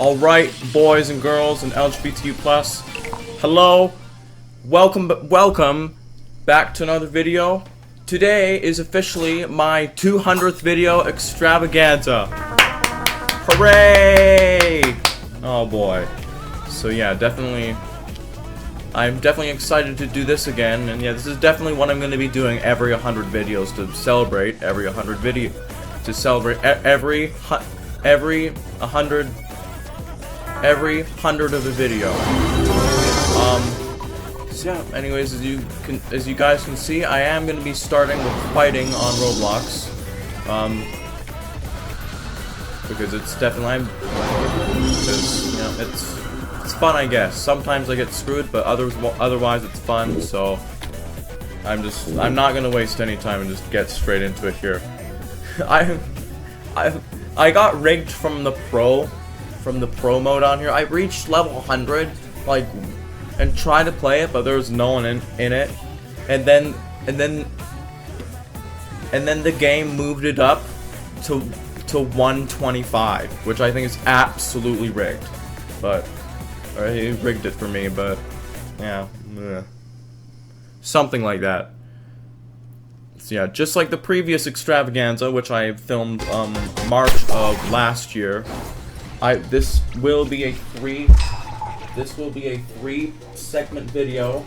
Alright, boys and girls and LGBTQ+, hello, welcome back to another video. Today is officially my 200th video extravaganza. Hooray! Oh boy. So yeah, I'm definitely excited to do this again, and yeah, this is definitely what I'm going to be doing every 100 videos to celebrate every 100 video, to celebrate every 100 of a video. So yeah, anyways, as you guys can see, I am going to be starting with Phighting on Roblox. Because it's definitely, because, you know, it's fun, I guess. Sometimes I get screwed, but otherwise it's fun, so I'm not gonna waste any time and just get straight into it here. I got rigged from the pro mode on here. I reached level 100, like, and tried to play it, but there was no one in it. And then the game moved it up to 125, which I think is absolutely rigged. But or he rigged it for me, but yeah, something like that. So yeah, just like the previous extravaganza, which I filmed March of last year, this will be a three segment video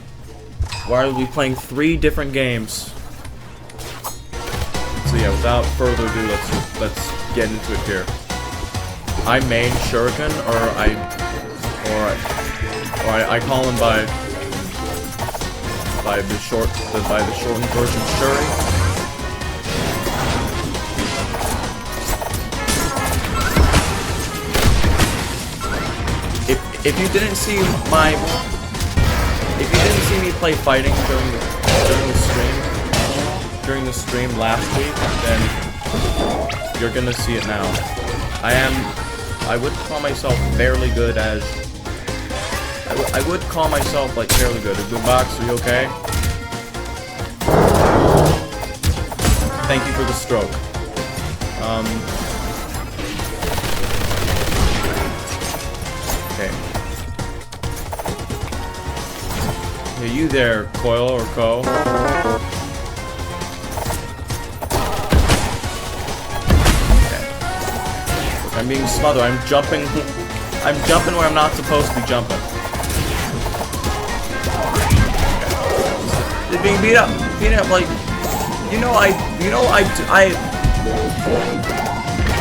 where I will be playing 3 different games. So yeah, without further ado, let's get into it here. I main Shuriken, or I call him by the shortened version Shuri. If you didn't see me play Phighting during the stream last week, then you're gonna see it now. I would call myself fairly good as. I would call myself like fairly good. Boombox, are you okay? Thank you for the stroke. Okay. Hey, you there, Coil or Co? Okay. I'm being smothered. I'm jumping where I'm not supposed to be jumping. Being beat up like,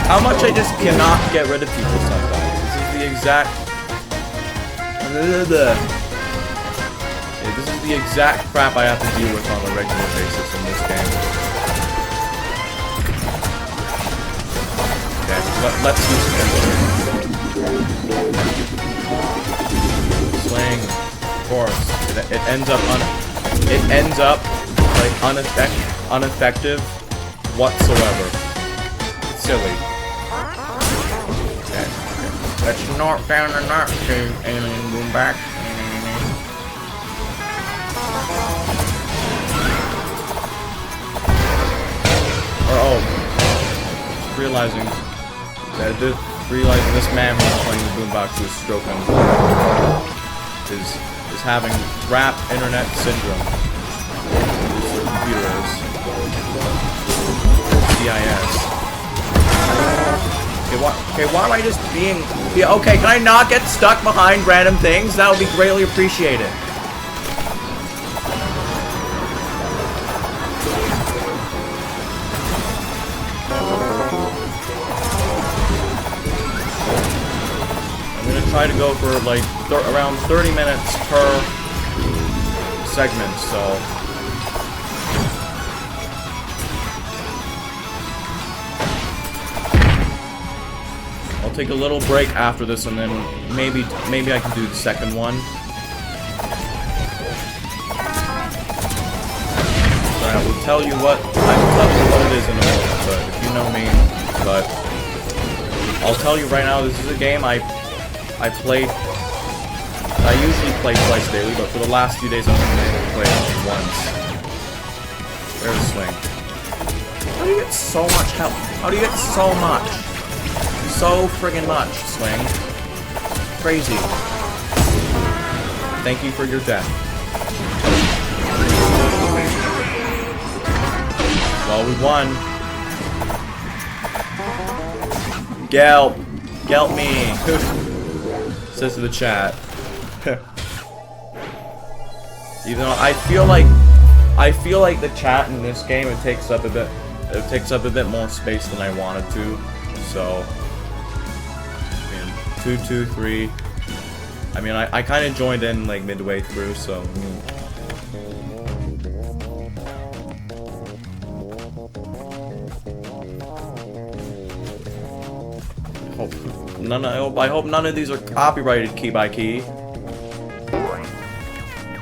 how much I just cannot get rid of people sometimes. This is the exact crap I have to deal with on a regular basis in this game. Okay, let's do some swing, of course. It ends up like ineffective whatsoever. It's silly. Okay. Let's knock down the knock to alien boom back. Realizing this man who's playing the boombox who's stroking is having rap internet syndrome. Computer is CIS. Okay, why am I just being... Yeah, okay, can I not get stuck behind random things? That would be greatly appreciated. I'm gonna try to go for like around 30 minutes per segment, so... I'll take a little break after this, and then maybe I can do the second one. So I will tell you what it is in a moment, but if you know me, but I'll tell you right now, this is a game I usually play twice daily, but for the last few days I've only been able to play it once. There's a swing. How do you get so much help? How do you get so much? So friggin' much, swing. crazy. Thank you for your death. Well, we won. Gelp. Gelp me. Says to the chat. Even though I feel like the chat in this game takes up a bit more space than I wanted to. So, I mean, 2, 2, 3. I mean, I kind of joined in like midway through, so. I hope none of these are copyrighted key by key.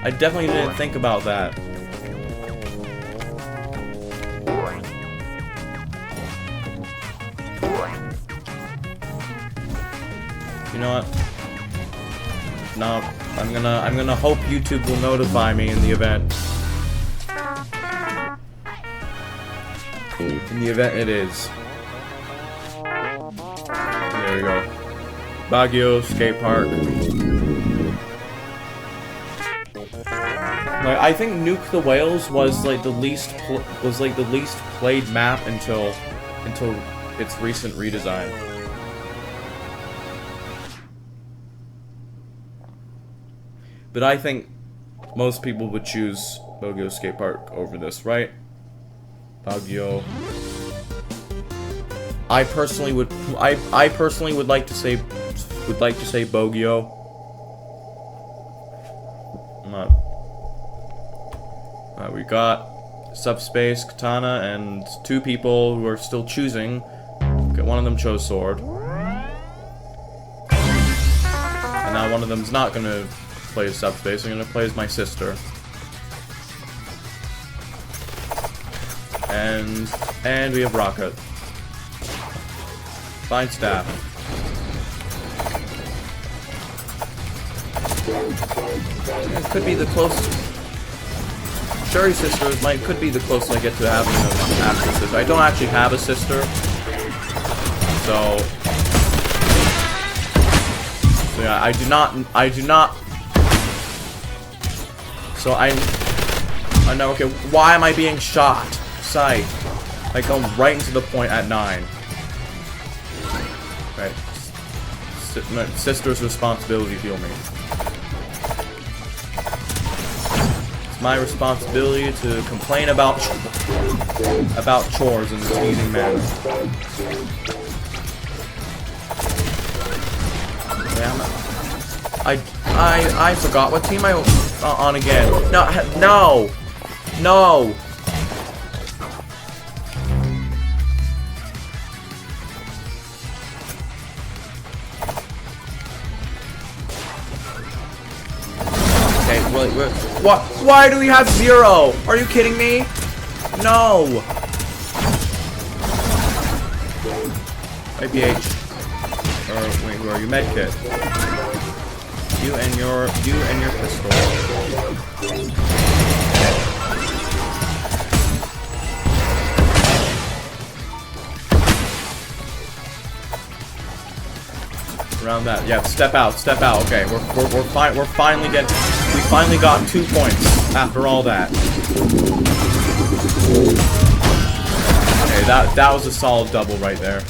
I definitely didn't think about that. You know what? No, I'm gonna hope YouTube will notify me in the event. In the event it is. There we go. Baguio skate park. Like, I think Nuke the Whales was like the least played map until its recent redesign. But I think most people would choose Baguio skate park over this, right? Baguio. I personally would like to say Baguio. We got Subspace, Katana, and 2 people who are still choosing. Okay, one of them chose Sword. And now one of them's not gonna play as Subspace, they're gonna play as my sister. And we have Rocket. Fine staff. It could be the closest. Sherry sisters could be the closest I get to having an actual sister. I don't actually have a sister, so yeah, I do not. So I know. Okay, why am I being shot? Psych. I go right into the point at 9. Right. Sister's responsibility to heal me. My responsibility to complain about chores in a teasing manner. Damn it. I forgot what team I was on again. No. What? Why do we have 0? Are you kidding me? No. IPH. Or wait, who are you? Medkit. You and your pistol. Around that. Yeah, step out. Okay, we finally got 2 points after all that. Okay, that was a solid double right there.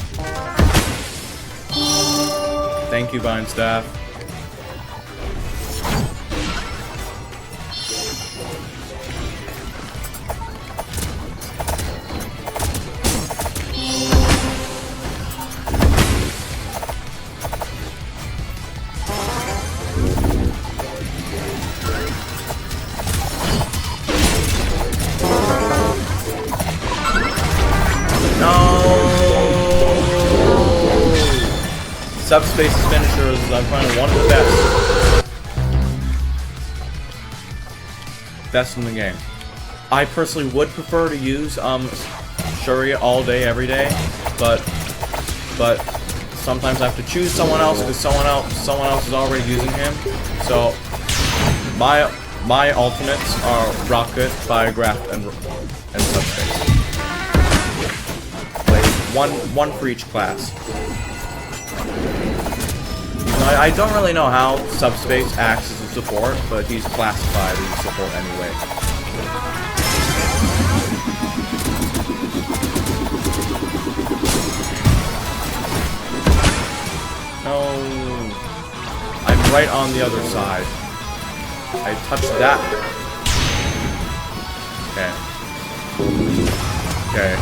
Thank you, Vine Staff. Subspace's finisher is, I find, one of the best in the game. I personally would prefer to use Shuri all day, every day, but sometimes I have to choose someone else because someone else is already using him. So my alternates are Rocket, Biograph, and Subspace. Like one for each class. I don't really know how Subspace acts as a support, but he's classified as a support anyway. No. I'm right on the other side. I touched that. Okay. Okay.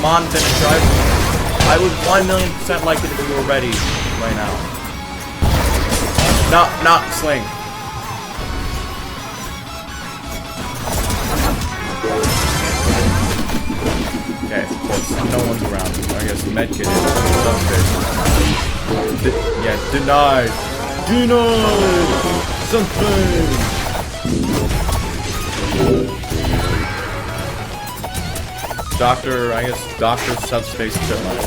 Come on, finish drive. I would 1,000,000% like it if you were ready right now. No, not sling. Okay, of course, no one's around. I guess the medkit is. Yeah, denied. Denied! Something! Doctor, I guess Doctor Subspace Chipmunk.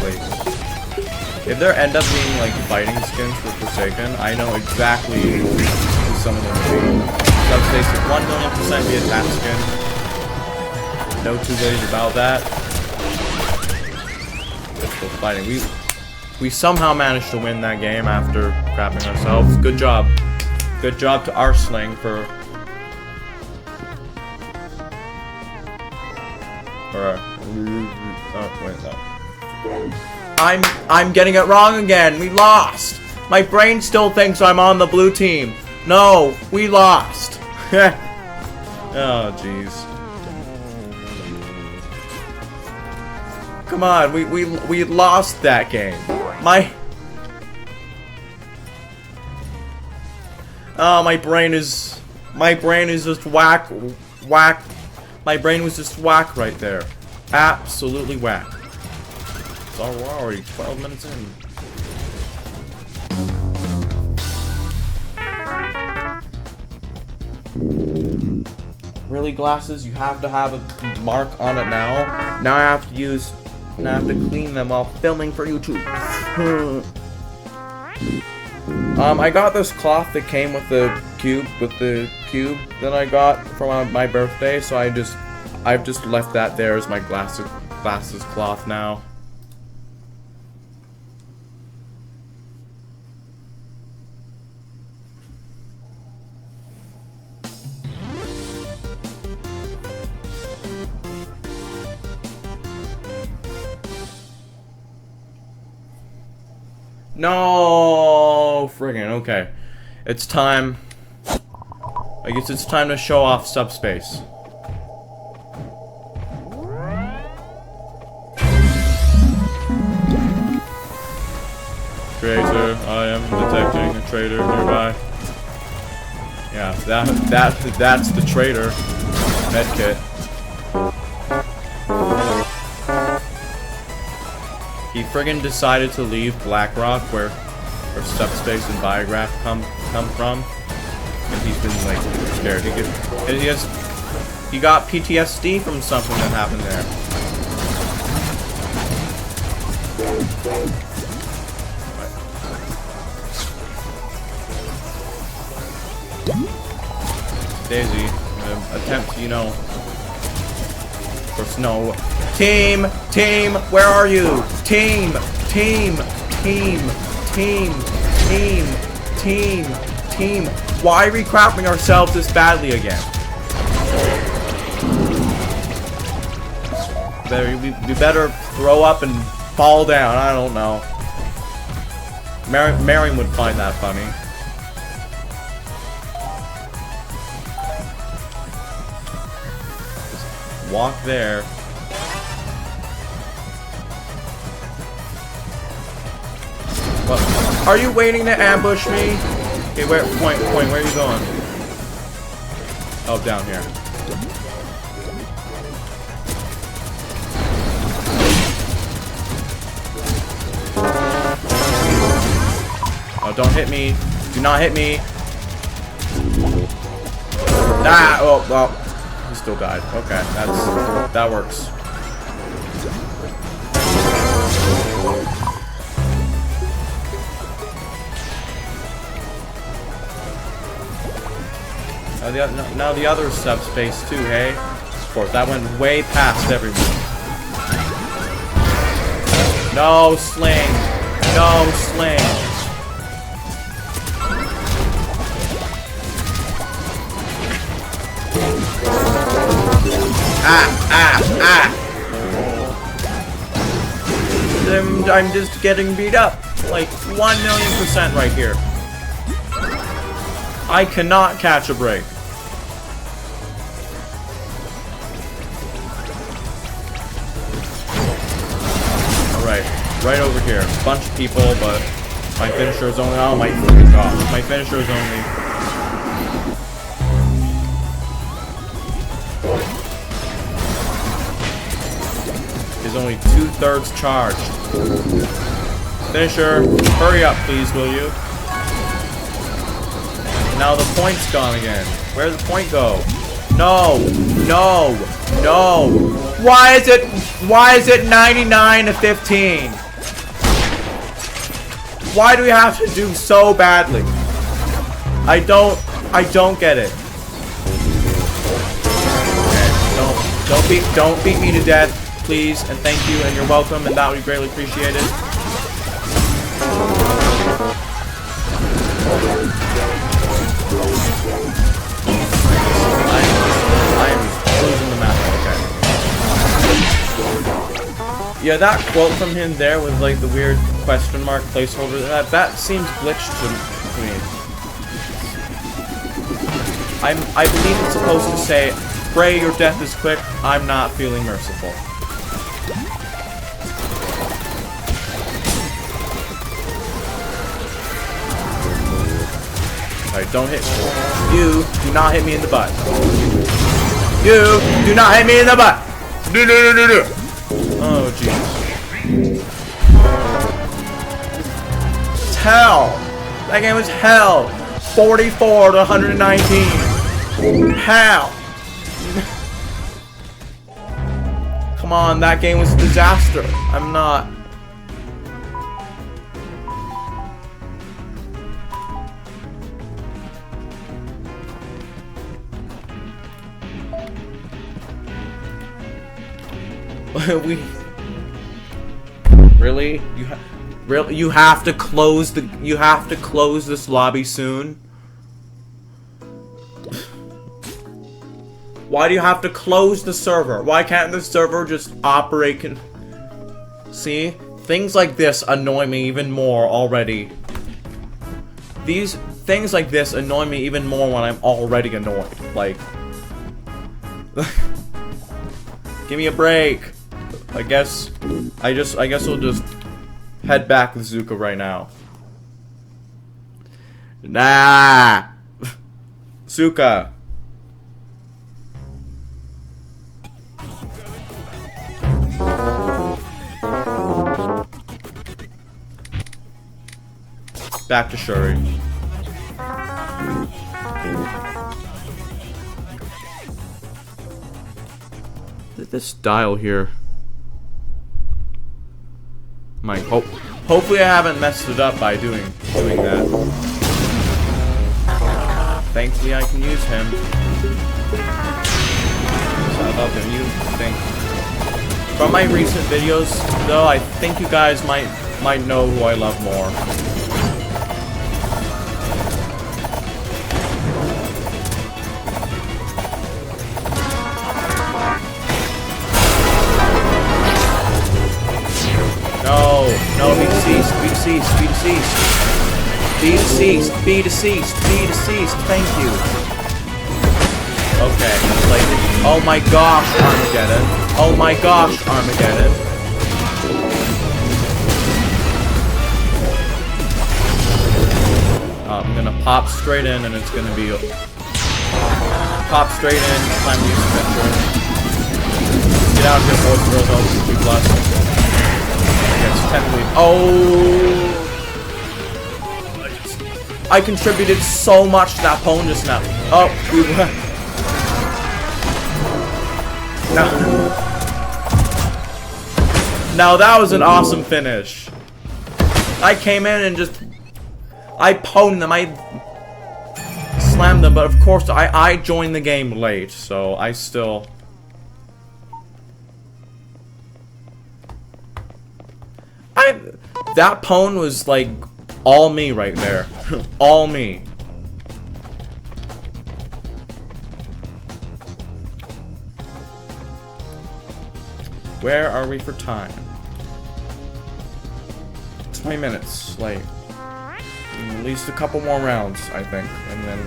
Wait. If there end up being like fighting skins for Forsaken, I know exactly who some of them will be. Subspace would 1,000,000% be a that skin. No two ways about that. Difficult fighting. We somehow managed to win that game after crapping ourselves. Good job. Good job to Arsling for I'm getting it wrong again. We lost. My brain still thinks I'm on the blue team. No, we lost. Oh, jeez. Come on, we lost that game. My brain is just whack. My brain was just whack right there. Absolutely whack. So we're already 12 minutes in. Really, glasses? You have to have a mark on it now? Now I have to clean them while filming for YouTube. I got this cloth that came with the cube that I got for my birthday, so I've just left that there as my glasses cloth now. No, friggin', okay. It's time. I guess it's time to show off Subspace. Traitor, I am detecting a traitor nearby. Yeah, that's the traitor. Medkit. He friggin' decided to leave Blackrock, where Subspace and Biograph come from, and he's been like scared. He got PTSD from something that happened there. Daisy, attempt, you know. Of course, no. Team, where are you? Team. Why are we crapping ourselves this badly again? We better throw up and fall down. I don't know. Marion would find that funny. Just walk there. What? Are you waiting to ambush me? Okay, point, where are you going? Oh, down here. Oh, don't hit me. Do not hit me. Ah, oh, well. He's still died. Okay, that works. Now the other subspace too, hey? Of course, that went way past everyone. No sling! No sling! I'm just getting beat up. Like 1,000,000% right here. I cannot catch a break. Alright, right over here. Bunch of people, but my finisher is only... Oh my gosh, my finisher is only... is only 2/3 charged. Finisher, hurry up please, will you? Now the point's gone again. Where'd the point go? No! No! No! Why is it 99 to 15? Why do we have to do so badly? I don't get it. Okay, don't beat me to death, please, and thank you, and you're welcome, and that would be greatly appreciated. I'm losing the map. Okay. Yeah, that quote from him there with like the weird question mark placeholder, that seems glitched to me. I believe it's supposed to say, "Pray your death is quick. I'm not feeling merciful." Alright, don't hit me. You do not hit me in the butt. You do not hit me in the butt. Oh jeez. It's hell. That game was hell. 44 to 119. Hell. Come on, that game was a disaster. I'm not. Really? You have to close this lobby soon? Why do you have to close the server? Why can't the server just operate? See? Things like this annoy me even more already. These things like this annoy me even more when I'm already annoyed. Like, give me a break. I guess we'll just head back with Zuka right now. Nah, Zuka. Back to Shuri. This dial here. Hopefully I haven't messed it up by doing that. Thankfully I can use him. So I love him. You think? From my recent videos, though, I think you guys might know who I love more. No, be deceased, be deceased, be deceased. Be deceased, be deceased, be deceased, thank you. Okay, like, oh my gosh, Armageddon. Oh my gosh, Armageddon. I'm gonna pop straight in and it's gonna be... Pop straight in, time to use Spectre. Get out of here, boys and girls, all be blessed. Oh! I contributed so much to that pwn just now. Oh, Now that was an awesome finish. I came in and just... I pwned them, I slammed them, but of course I joined the game late, so I still... That pwn was like all me right there. All me. Where are we for time? 20 minutes, like at least a couple more rounds, I think, and then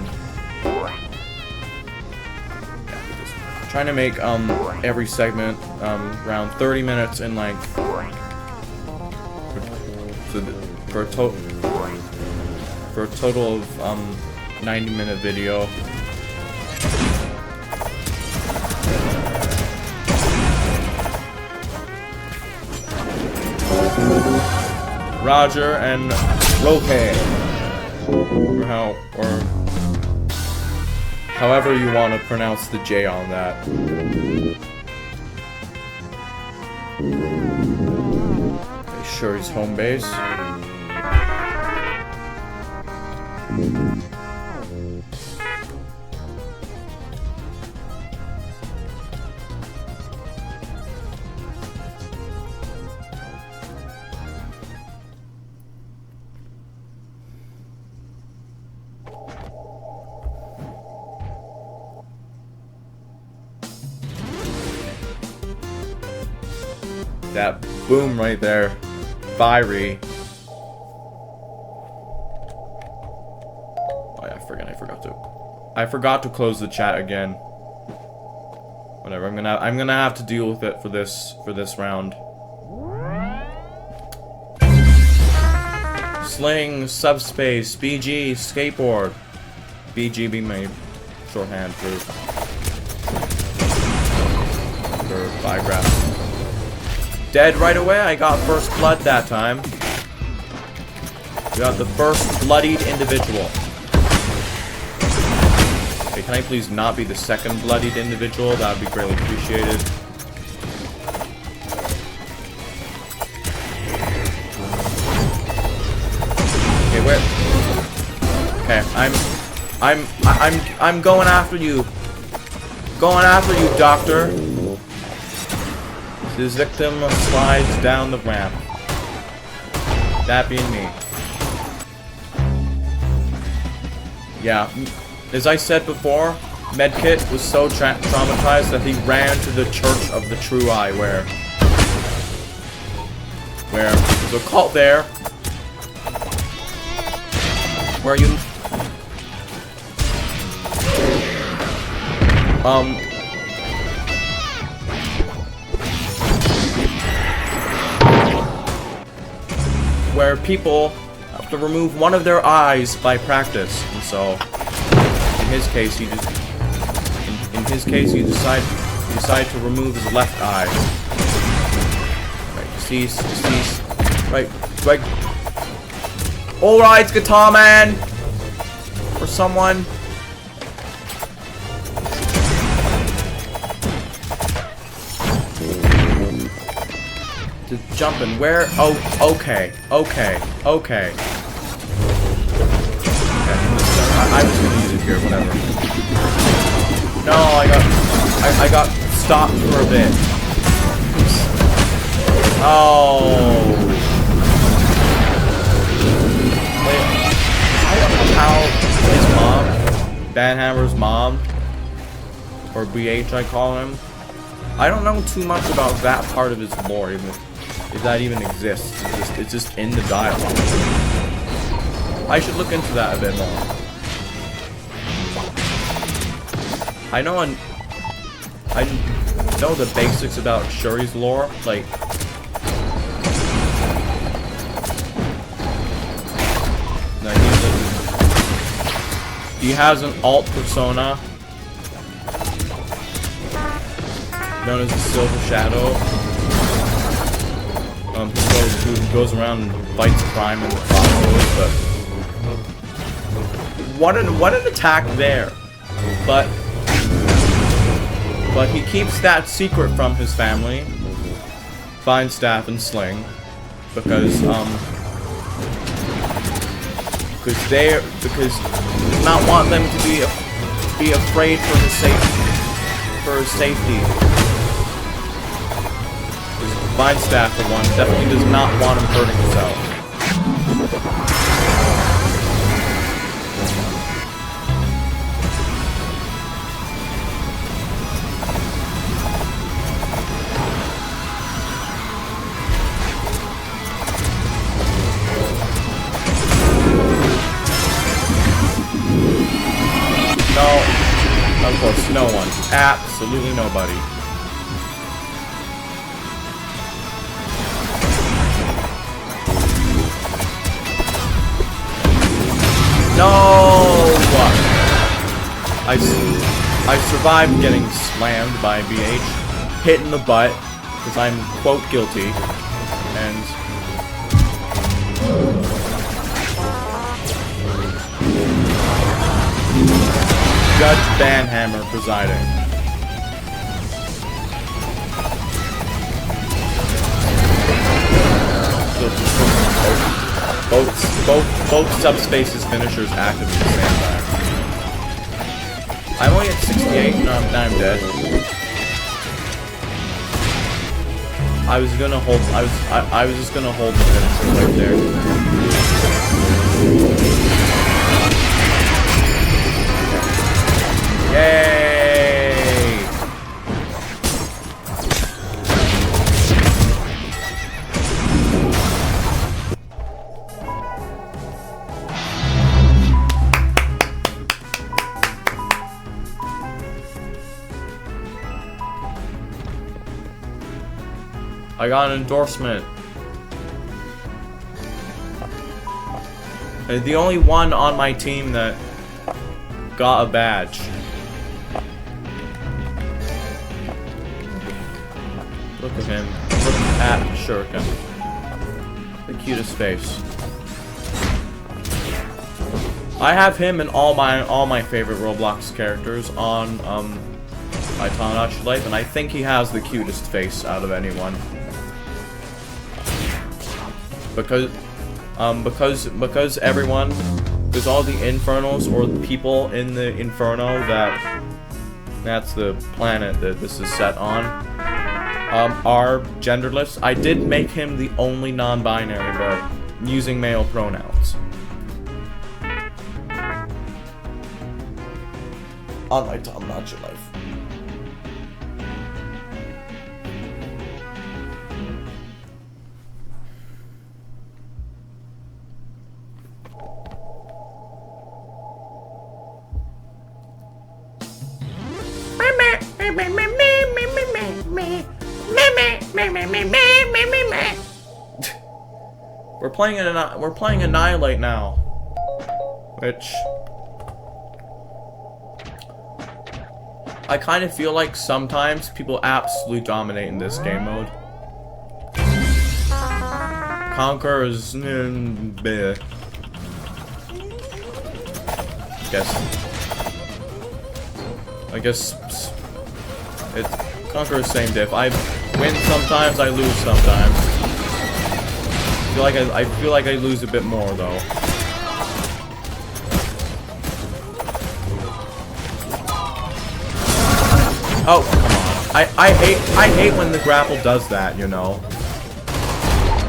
yeah, trying to make every segment around 30 minutes in length. For a total of 90-minute video. Roger and Roque, or however you want to pronounce the J on that. Sure, his home base. That boom right there. Fiery. Oh yeah, I forgot to close the chat again. Whatever, I'm gonna have to deal with it for this round. Sling, subspace, BG, skateboard. BG being my shorthand for biograph. Dead right away. I got first blood that time. We got the first bloodied individual. Okay, can I please not be the second bloodied individual? That would be greatly appreciated. Okay, where? Okay, I'm going after you. Going after you, Doctor. This victim slides down the ramp. That being me. Yeah, as I said before, Medkit was so traumatized that he ran to the Church of the True Eye, where there's a cult there, where you where people have to remove one of their eyes by practice, and so in his case he decided to remove his left eye. Right, cease, right. All right, Guitar Man, or someone. Jumping where? Oh, okay. I was gonna use it here, whatever. No, I got stopped for a bit. Oh. Wait, I don't know how his mom, Banhammer's mom, or BH I call him. I don't know too much about that part of his lore, even if that even exists. It's just in the dialogue. I should look into that a bit more. I know the basics about Shuri's lore, like he has an alt persona known as the Silver Shadow. Who goes around and fights crime in the crossroads, but what an attack there. But But he keeps that secret from his family, Vine Staff and Sling, because he does not want them to be afraid for his safety. His Vine Staff, for one, definitely does not want him hurting himself. Of course, no one. Absolutely nobody. No! I survived getting slammed by BH, hit in the butt, because I'm, quote, guilty, and... Judge Banhammer presiding. Both subspaces finishers active at the same time. I'm only at 68, now I'm dead. I was gonna hold I was just gonna hold the finisher right there. Yay! I got an endorsement. And the only one on my team that got a badge. Look at him. Look at Shuriken. The cutest face. I have him and all my favorite Roblox characters on my Tomodachi Life, and I think he has the cutest face out of anyone. Because everyone, there's all the Infernals or the people in the Inferno that's the planet that this is set on. Are genderless. I did make him the only non-binary, but using male pronouns. On my Tomodachi Life. We're playing Annihilate now, which I kind of feel like sometimes people absolutely dominate in this game mode. Conquer is bleh. I guess it's Conquer is same diff. I win sometimes, I lose sometimes. I feel like I lose a bit more though. Oh, come on. I hate when the grapple does that, you know.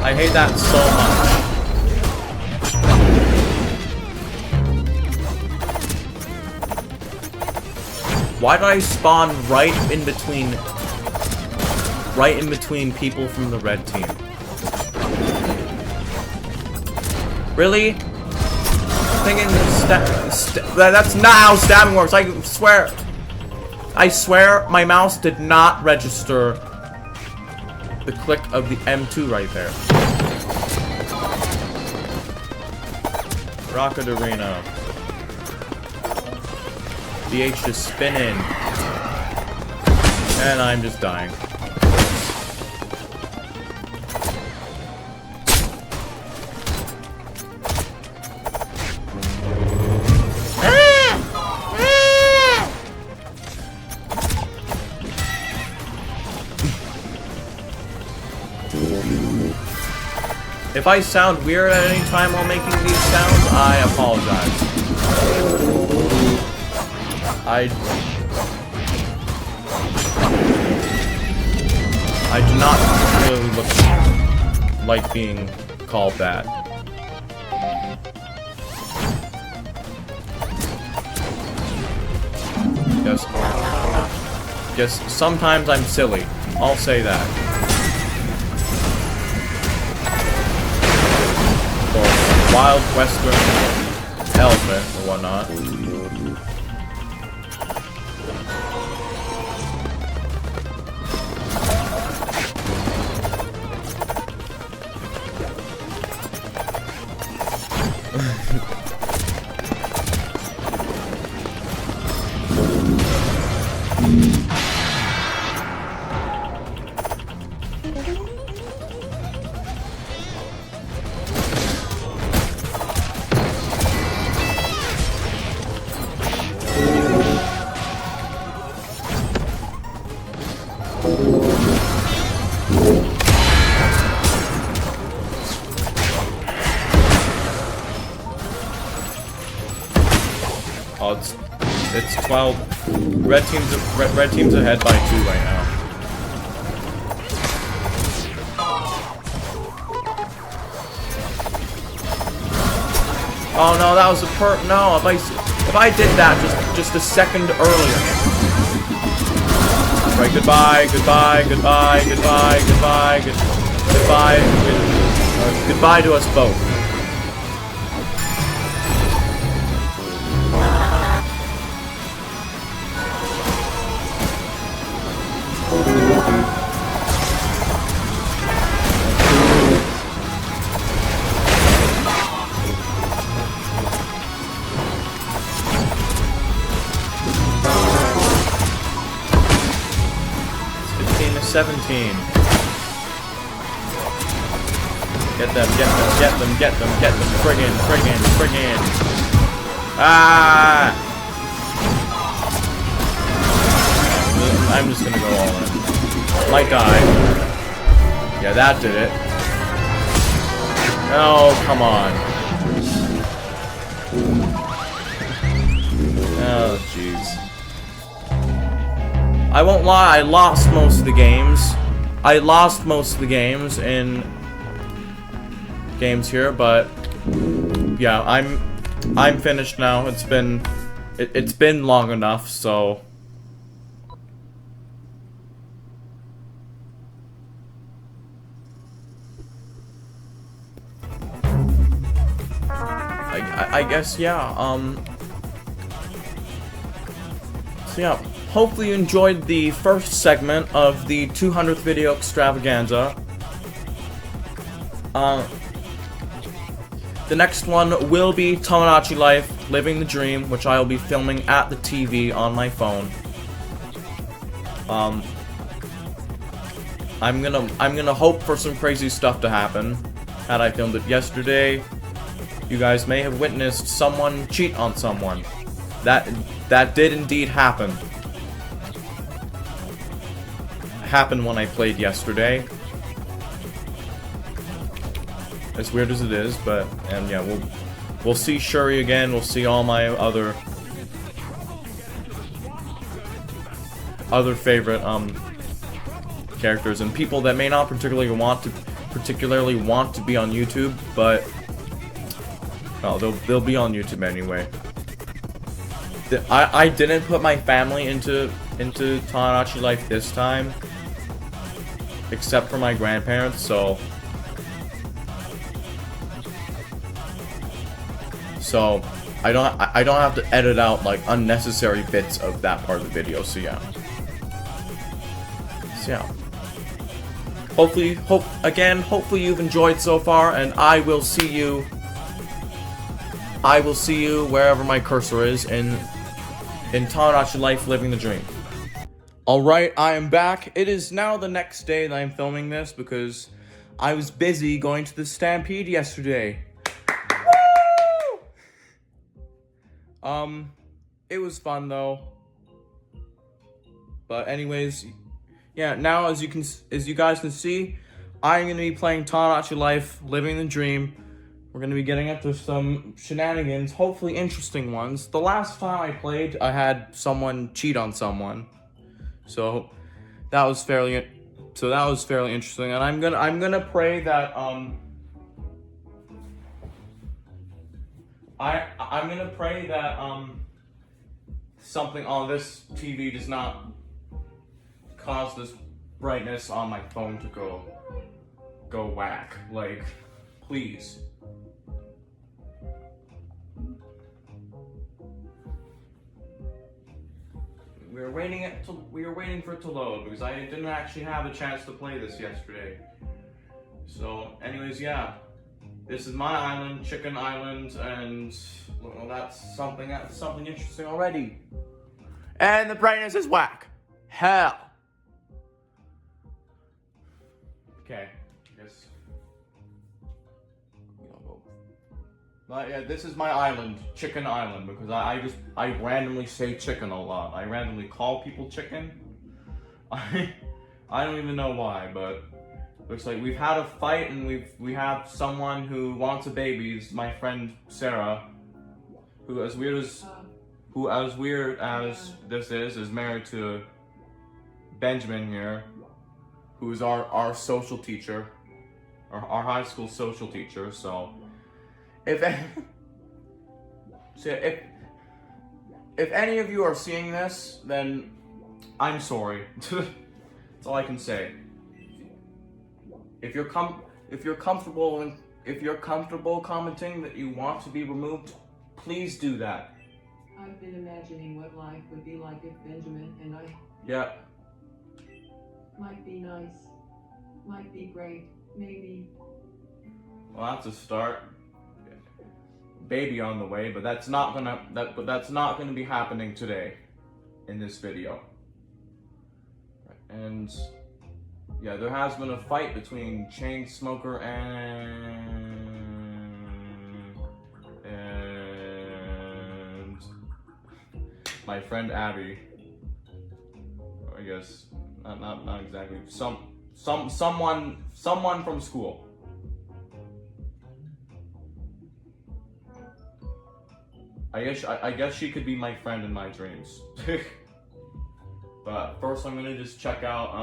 I hate that so much. Why did I spawn right in between people from the red team? Really? Thinking that's not how stabbing works. I swear my mouse did not register the click of the M2 right there. Rocket Arena. DH just spinning. And I'm just dying. If I sound weird at any time while making these sounds, I apologize. I do not really look like being called that. Yes, sometimes I'm silly. I'll say that. Or wild western elephant or whatnot. Oh, it's 12. Red team's ahead by 2 right now. Oh no, that was a no. If I did that just a second earlier. Right, goodbye to us both. It's 17. Get them, friggin'. Ah! I'm just gonna go all in. Might die. Yeah, that did it. Oh, come on. Oh, jeez. I won't lie, I lost most of the games. In games here, but yeah, I'm finished now. It's been long enough, so I guess, yeah, so yeah, hopefully you enjoyed the first segment of the 200th video extravaganza. The next one will be Tomodachi Life Living the Dream, which I will be filming at the TV on my phone. I'm gonna hope for some crazy stuff to happen. Had I filmed it yesterday, you guys may have witnessed someone cheat on someone. That did indeed happen. Happened when I played yesterday. As weird as it is, but and yeah, we'll see Shuri again. We'll see all my other favorite characters and people that may not particularly want to be on YouTube, but well, they'll be on YouTube anyway. I didn't put my family into Tomodachi Life this time, except for my grandparents, so I don't have to edit out like unnecessary bits of that part of the video. So yeah. Hopefully you've enjoyed so far, and I will see you wherever my cursor is in Tomodachi Life Living the Dream. Alright, I am back. It is now the next day that I'm filming this because I was busy going to the Stampede yesterday. Woo! It was fun though. But anyways, yeah, now as you guys can see, I'm going to be playing Tomodachi Life, living the dream. We're going to be getting into some shenanigans, hopefully interesting ones. The last time I played, I had someone cheat on someone. So that was fairly interesting, and I'm gonna pray that I'm gonna pray that something on this TV does not cause this brightness on my phone to go whack. Like, please. We were waiting for it to load because I didn't actually have a chance to play this yesterday. So, anyways, yeah. This is my island, Chicken Island, and well, that's something interesting already. And the brightness is whack. Hell. Okay, I guess. But yeah, this is my island, Chicken Island, because I randomly say chicken a lot. I randomly call people chicken. I don't even know why, but looks like we've had a fight and we have someone who wants a baby. It's my friend Sarah, who as weird as this is married to Benjamin here, who is our social teacher, our high school social teacher. So if any of you are seeing this, then I'm sorry. That's all I can say. If you're comfortable commenting that you want to be removed, please do that. I've been imagining what life would be like if Benjamin and I. Yeah. Might be nice. Might be great. Maybe. Well, that's a start. Baby on the way, but that's not gonna be happening today in this video. And yeah, there has been a fight between Chainsmoker and my friend Abby. I guess not exactly. Someone from school. I guess she could be my friend in my dreams. But first I'm gonna just check out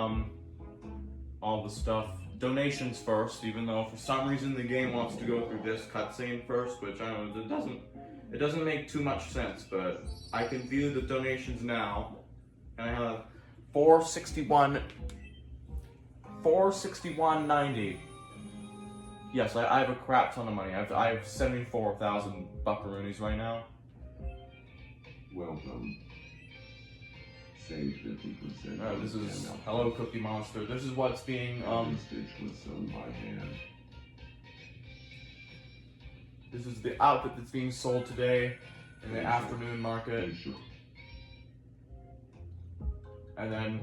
all the stuff. Donations first, even though for some reason the game wants to go through this cutscene first, which I don't know, it doesn't make too much sense, but I can view the donations now. And I have 461.90. Yes, I have a crap ton of money. I have 74,000 buckaroonies right now. Welcome. Save 50%. This is Hello Cookie Monster. This is what's being Stitch was sewn by hand. This is the outfit that's being sold today in the afternoon market. And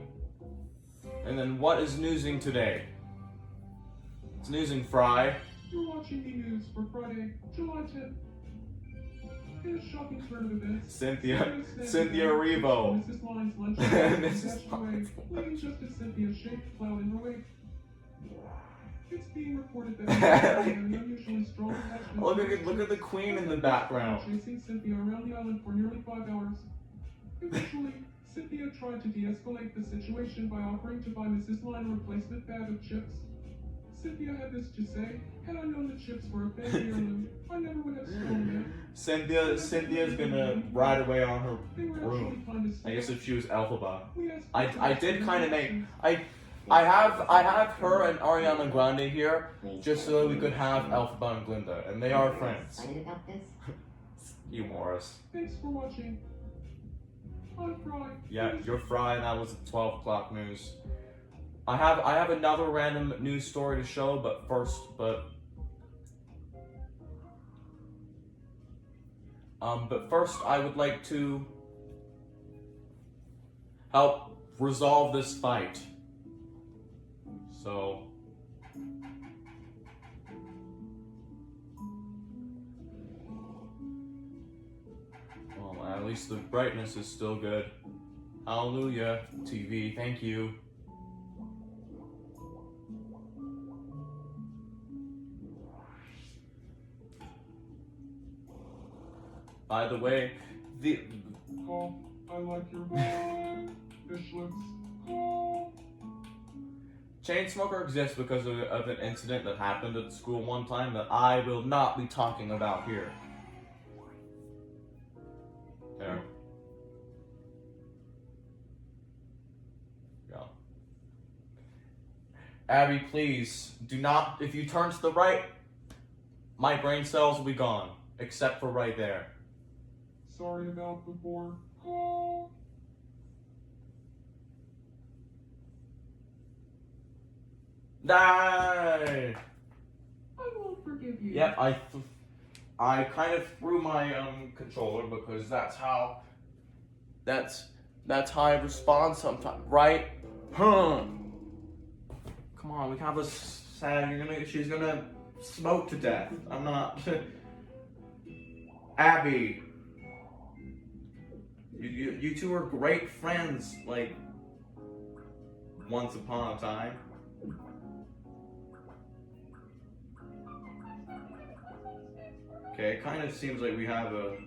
then what is newsing today? It's newsing Fry. You're watching the news for Friday, July 10th. In a shocking turn of events, Cynthia Revo. Mrs. Line's lunch dashed away, leaving just as Cynthia shaped the cloud in her wake. It's being reported that an unusually strong attachment. Look at the queen in the background. Chasing Cynthia around the island for nearly 5 hours. Eventually, Cynthia tried to de-escalate the situation by offering to buy Mrs. Line a replacement bag of chips. Cynthia had this to say: had I known the chips were a family heirloom, I never would have stolen them. Cynthia's gonna ride away on her broom. I guess if she was Elphaba. I did kind of make I have her and Ariana Grande here just so that we could have Elphaba and Glinda, and they are friends. Excited about this? You Morris. Thanks for watching. I'm Fry. Yeah, you're Fry. That was the 12 o'clock news. I have another random news story to show, but first I would like to help resolve this fight. So well, at least the brightness is still good. Hallelujah, TV, thank you. By the way, the Oh, I like your vibe. Fish lips. Oh. Chainsmoker exists because of an incident that happened at school one time that I will not be talking about here. There. Yeah. Abby, please, do not, if you turn to the right, my brain cells will be gone. Except for right there. Sorry about before. Oh. Die! I won't forgive you. Yep, I kind of threw my controller because that's how I respond sometimes, right? Huh? Come on, we have a sad. She's gonna smoke to death. I'm not. Abby, you two are great friends. Like once upon a time. Okay, it kind of seems like we have a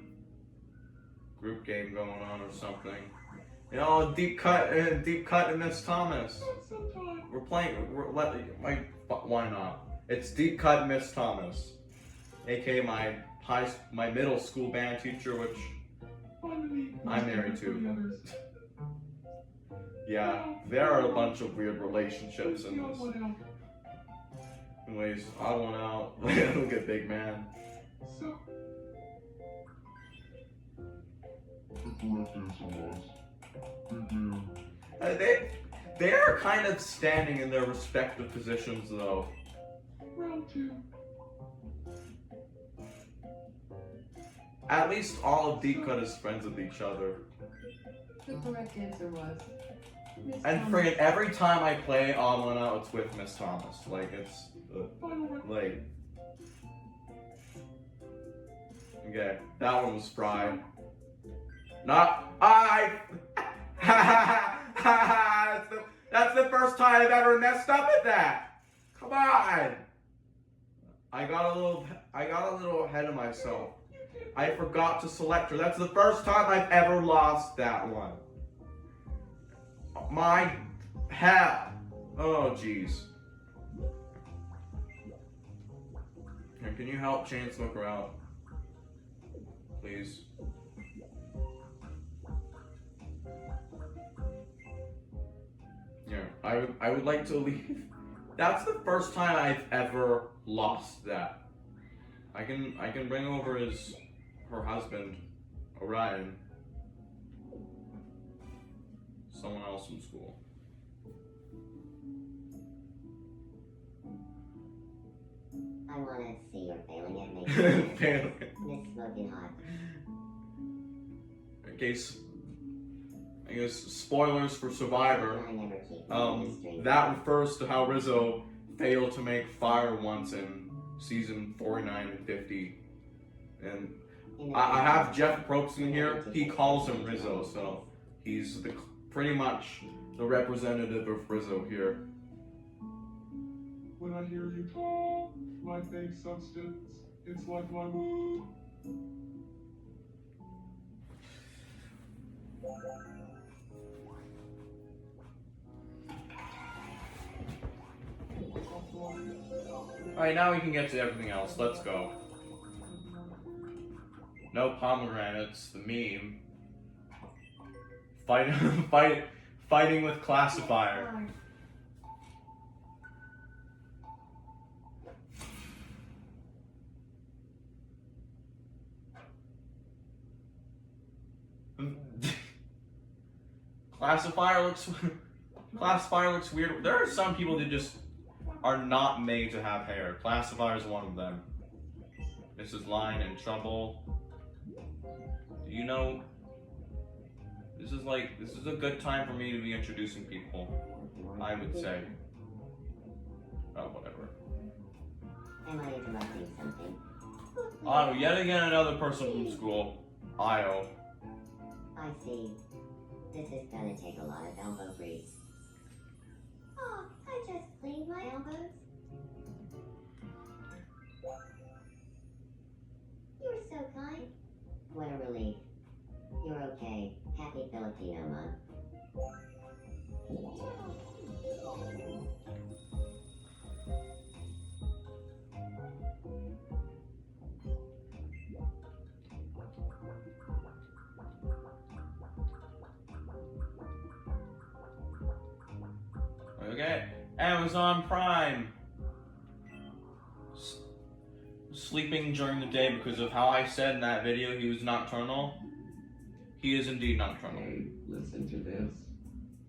group game going on or something. You know, deep cut and Miss Thomas. Sometime. We're playing. Why not? It's deep cut Miss Thomas, aka my middle school band teacher, which Finally, I'm married for the to. others. Yeah, there are a bunch of weird relationships in The odd this. one out. Anyways, I want out. Look at big man. So, The correct answer was begin. They're kind of standing in their respective positions though. round 2. At least all of Deep Cut is friends with each other. The correct answer was Miss And Thomas. friggin' every time I play Odd One Out, it's with Miss Thomas. Like, it's, Final round. like... Okay, that one was fried. Not... That's the first time I've ever messed up at that! Come on! I got a little ahead of myself. I forgot to select her. That's the first time I've ever lost that one. My hell. Oh, jeez. Here, can you help Chainsmoker out? Please. Yeah, I would like to leave. That's the first time I've ever lost that. I can bring over her husband, Orion. Someone else from school. I wanna see your failing at making Failing. Miss Smoking Hot. In case, I guess, spoilers for Survivor. I never keep my mystery. That refers to how Rizzo failed to make fire once in season 49 and 50. And I have Jeff Probst in here. He calls him Rizzo, so he's pretty much the representative of Rizzo here. When I hear you talk, my fake substance, it's like my mood. Alright, now we can get to everything else. Let's go. No pomegranates, the meme. Fighting with classifier. Classifier looks weird. There are some people that just are not made to have hair. Classifier is one of them. Mrs. Line in trouble. Do you know? This is a good time for me to be introducing people, I would say. Oh, whatever. Am I interrupting something? Oh, yet again another person from school. Io. I see. This is gonna take a lot of elbow grease. Oh, I just cleaned my elbows. You're so kind. Where Forget Amazon Prime. Sleeping during the day because of how I said in that video he was nocturnal. He is indeed nocturnal. Hey, listen to this.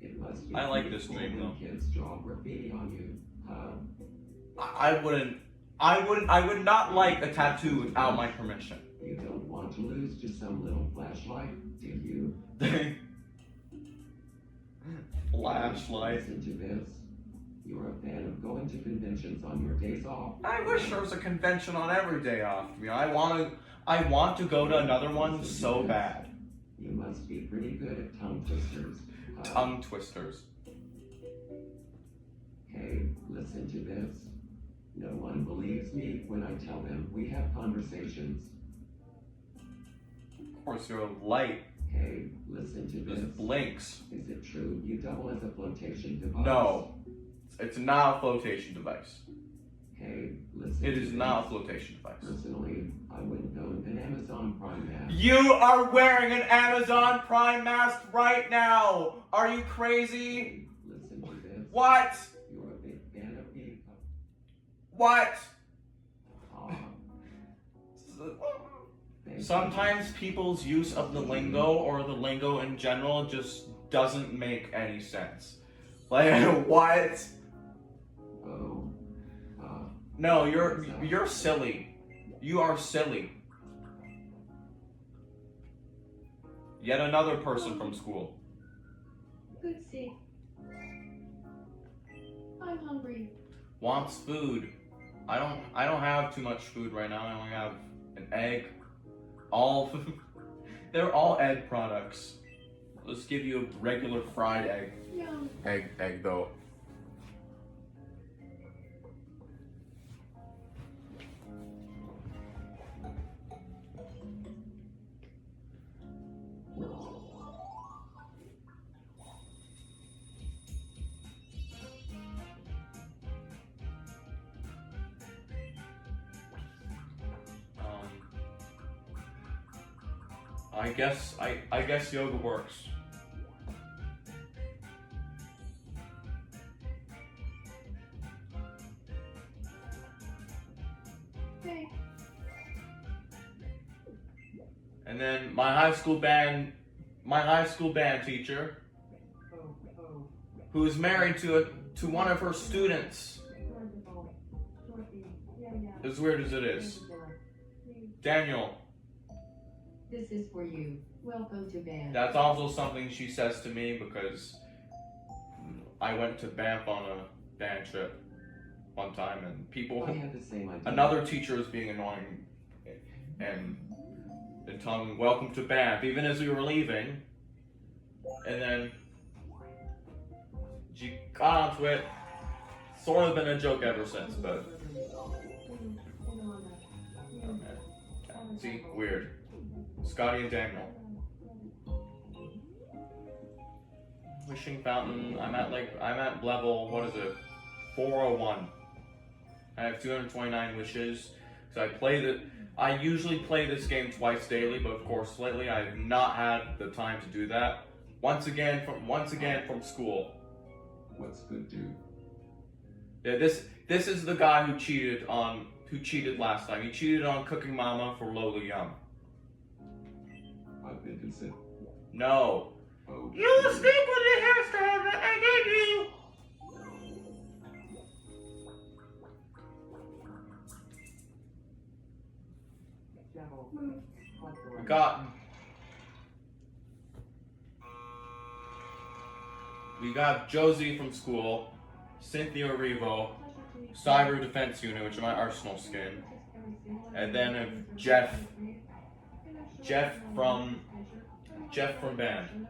It must be I like this peaceful dream, when though. kids draw graffiti on you, huh? I would not like a tattoo without my permission. You don't want to lose to some little flashlight, do you? Flashlight. Listen to this. You're a fan of going to conventions on your days off. I wish there was a convention on every day off. You know, I want to go to another one so bad. You must be pretty good at tongue twisters. huh? Tongue twisters. Hey, listen to this. No one believes me when I tell them we have conversations. Of course, your light Hey, listen to this. just blinks. Is it true you double as a flotation device? No, it's not a flotation device. Hey, listen It to is this. not a flotation device. Personally, I wouldn't own an Amazon Prime mask. You are wearing an Amazon Prime mask right now. Are you crazy? Hey, listen to this. What? You're a big fan of me. What? Aw, thank you. Sometimes people's use of the lingo or the lingo in general just doesn't make any sense. Like, what? Oh, No, you're silly. You are silly. Yet another person from school. Good see. I'm hungry. Wants food. I don't have too much food right now. I only have an egg. They're all egg products. Let's give you a regular fried egg. Yum. Egg though. I guess yoga works. Hey. And then my high school band teacher, Oh. who is married to one of her students, Wonderful. Dorothy. Yeah. as weird as it is, Daniel. This is for you. Welcome to band. That's also something she says to me because I went to Banff on a band trip one time, and people, I had the same idea. another teacher was being annoying and telling me welcome to Banff, even as we were leaving, and then she got onto it. Sort of been a joke ever since, but see, weird. Scotty and Daniel. Wishing fountain. I'm at level, what is it? 401. I have 229 wishes. So I usually play this game twice daily, but of course lately I have not had the time to do that. Once again from school. What's good, dude? Yeah, this is the guy who cheated last time. He cheated on Cooking Mama for Lola Young. I've been consent. No. Oh, You sleep with your hairstyle that I gave you! We got Josie from school, Cynthia Revo, Cyber Defense Unit, which is my Arsenal skin, and then Jeff from band.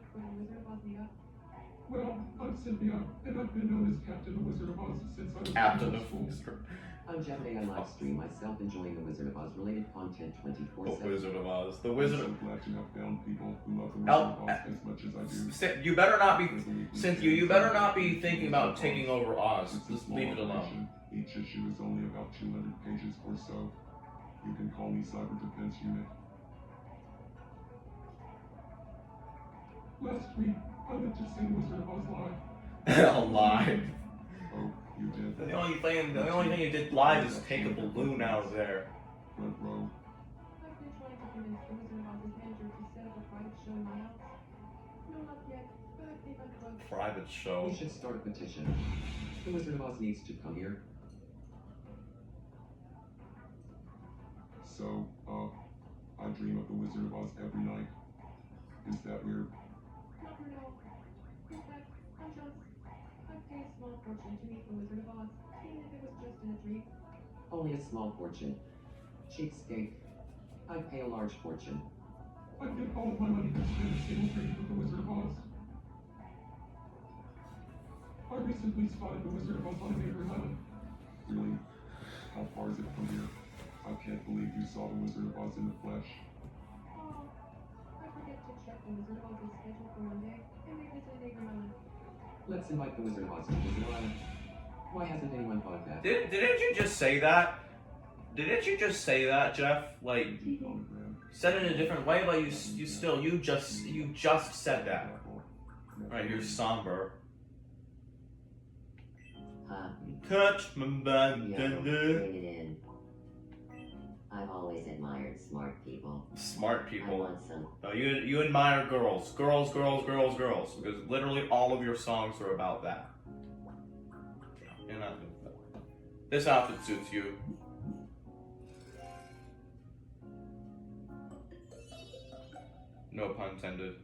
Well, I'm Cynthia, and I've been known as Captain the Wizard of Oz since I was Captain in of school. Wizard. I'm Jeffrey. I live stream myself enjoying the Wizard of Oz related content The 24/7. Wizard of Oz. The I'm Wizard so of glad to have found people who love the Wizard Oh, of Oz as much as I do. You better not be, There's a weekly Cynthia, series you better of not be episodes thinking of about Oz. taking over Oz. It's a Just small leave it alone. operation. Each issue is only about 200 pages or so. You can call me Cyber Defense Unit. Last week, I went to see the Wizard of Oz live. Alive. You did. The only thing you did live is take a balloon out of there. Front row. I've been trying to convince the Wizard of Oz's manager to set up a private show in my house. No luck yet, but I think I'm close. Private show. We should start a petition. The Wizard of Oz needs to come here. So, I dream of the Wizard of Oz every night. Is that weird? Not for now. In fact, I'd pay a small fortune to meet the Wizard of Oz, even if it was just in a dream. Only a small fortune. Cheapskate. I'd pay a large fortune. I'd give all of my money to spend a single dream with the Wizard of Oz. I recently spotted the Wizard of Oz on a neighboring island. Really? How far is it from here? I can't believe you saw the Wizard of Oz in the flesh. Oh, I forget to check the Wizard of Oz's schedule for one day and revisit Neighbor Island. Let's invite the Wizard of Oz to Wizard Island. Why hasn't anyone thought of that? Didn't you just say that? Didn't you just say that, Jeff? Like, Hologram. said it in a different way, but you just said that. Right, you're somber. Touch my back, Yo, tender. bring it in. I've always admired smart people. Smart I people. want some. You admire girls, girls, because literally all of your songs are about that. You know, this outfit suits you. No pun intended.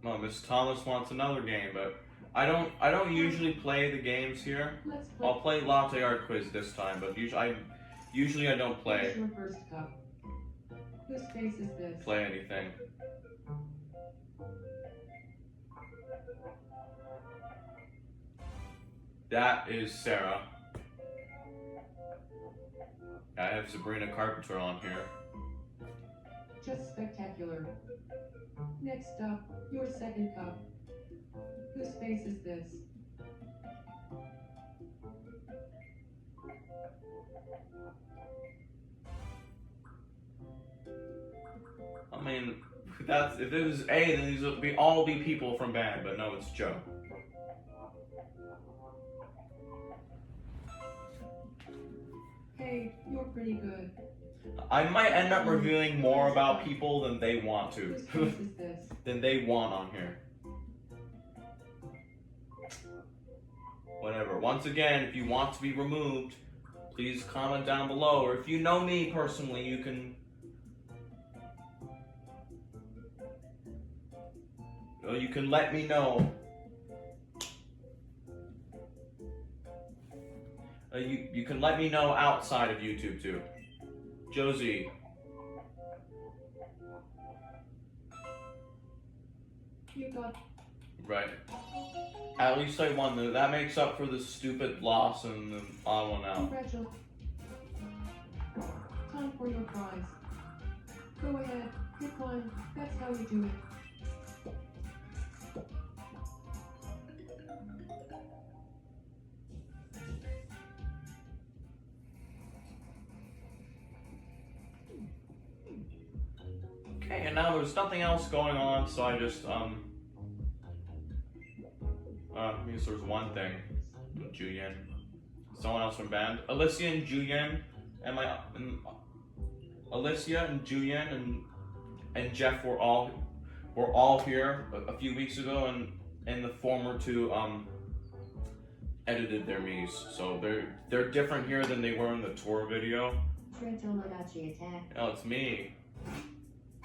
No, Miss Thomas wants another game, but I don't usually play the games here. Let's play. I'll play Latte Art Quiz this time, but usually I don't Here's your first cup. Whose face is this? play anything. That is Sarah. I have Sabrina Carpenter on here. Just spectacular. Next up, your second cup. Whose face is this? I mean, that's if it was A, then these would all be people from band, but no, it's Joe. Hey, you're pretty good. I might end up revealing more about people than they want to. Whose face is this? Than they want on here. Whatever. Once again, if you want to be removed, please comment down below. Or if you know me personally, you can... You can let me know. You can let me know outside of YouTube too. Josie. You got. Right. At least I won. That makes up for the stupid loss and the odd one out. Congratulations. Time for your prize. Go ahead, hit mine. That's how you do it. Okay, and now there's nothing else going on, so I just I guess there's one thing. Julian. Someone else from band. Alicia and Julian Alicia and Julian and Jeff were all here a few weeks ago, and the former two edited their Miis. So they're different here than they were in the tour video. Tomodachi attack. Oh, it's me.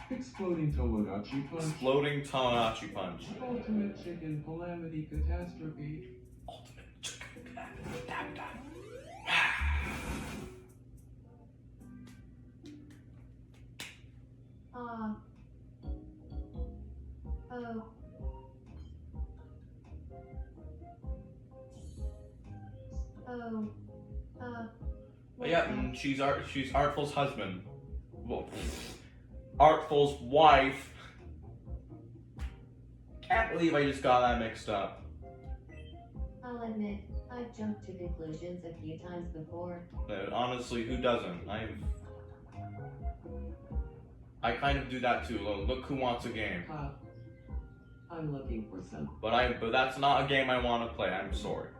Exploding Tomodachi Punch. Exploding Tomodachi Punch. Ultimate Chicken Calamity Catastrophe. Ultimate chicken calamity. Yeah, and she's Artful's husband. Well, Artful's wife. Can't believe I just got that mixed up. I'll admit, I've jumped to conclusions a few times before. Honestly, who doesn't? I kind of do that too. Look who wants a game. I'm looking for some. But that's not a game I want to play. I'm sorry.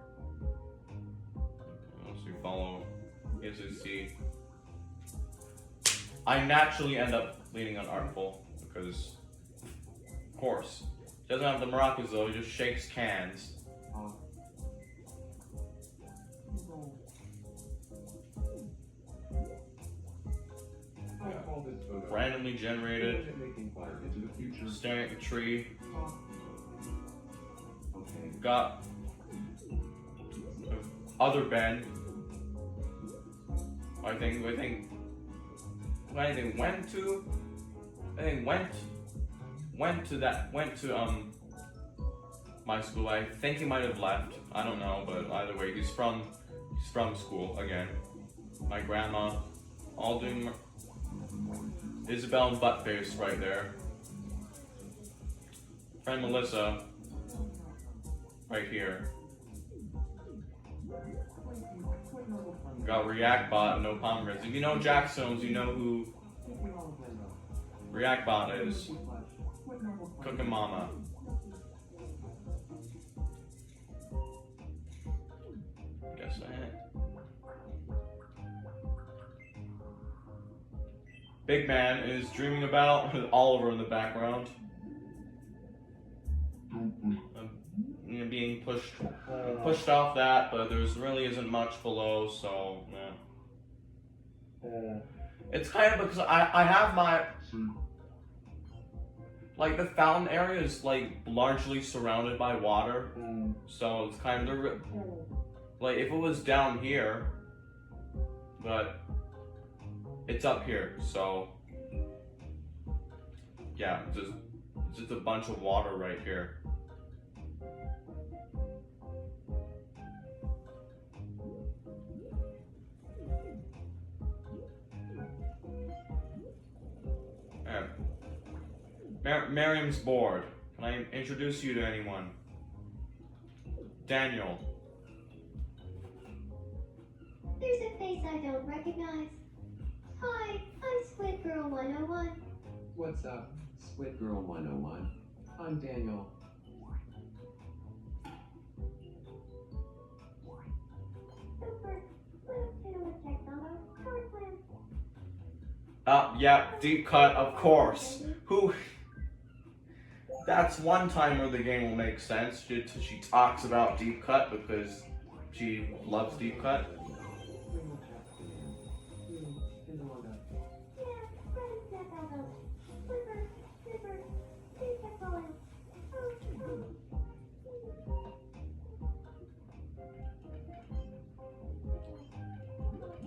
Once we follow, as you see, I naturally end up leaning on Artful because, of course, he doesn't have the maracas though. He just shakes cans. Randomly generated. Staring at the tree. Got other Ben. I think went to my school. I think he might have left. I don't know, but either way, he's from school again. My grandma, all doing Isabel and Buttface right there. Friend Melissa, right here. Got ReactBot and no Pomegranates. If you know Jack Stones, you know who ReactBot is. Cookin' Mama. Guess I Big Man is dreaming about with Oliver in the background. Being pushed off that, but there's really isn't much below, so yeah. It's kind of because I have my, like, the fountain area is like largely surrounded by water, so it's kind of like if it was down here, but it's up here, so yeah, it's just a bunch of water right here. Miriam's bored. Can I introduce you to anyone? Daniel. There's a face I don't recognize. Hi, I'm Squid Girl 101. What's up, Squid Girl 101? I'm Daniel. Super. Let's do a check number. Short plan. Yeah, deep cut, of course. Who? That's one time where the game will make sense. She talks about deep cut because she loves deep cut.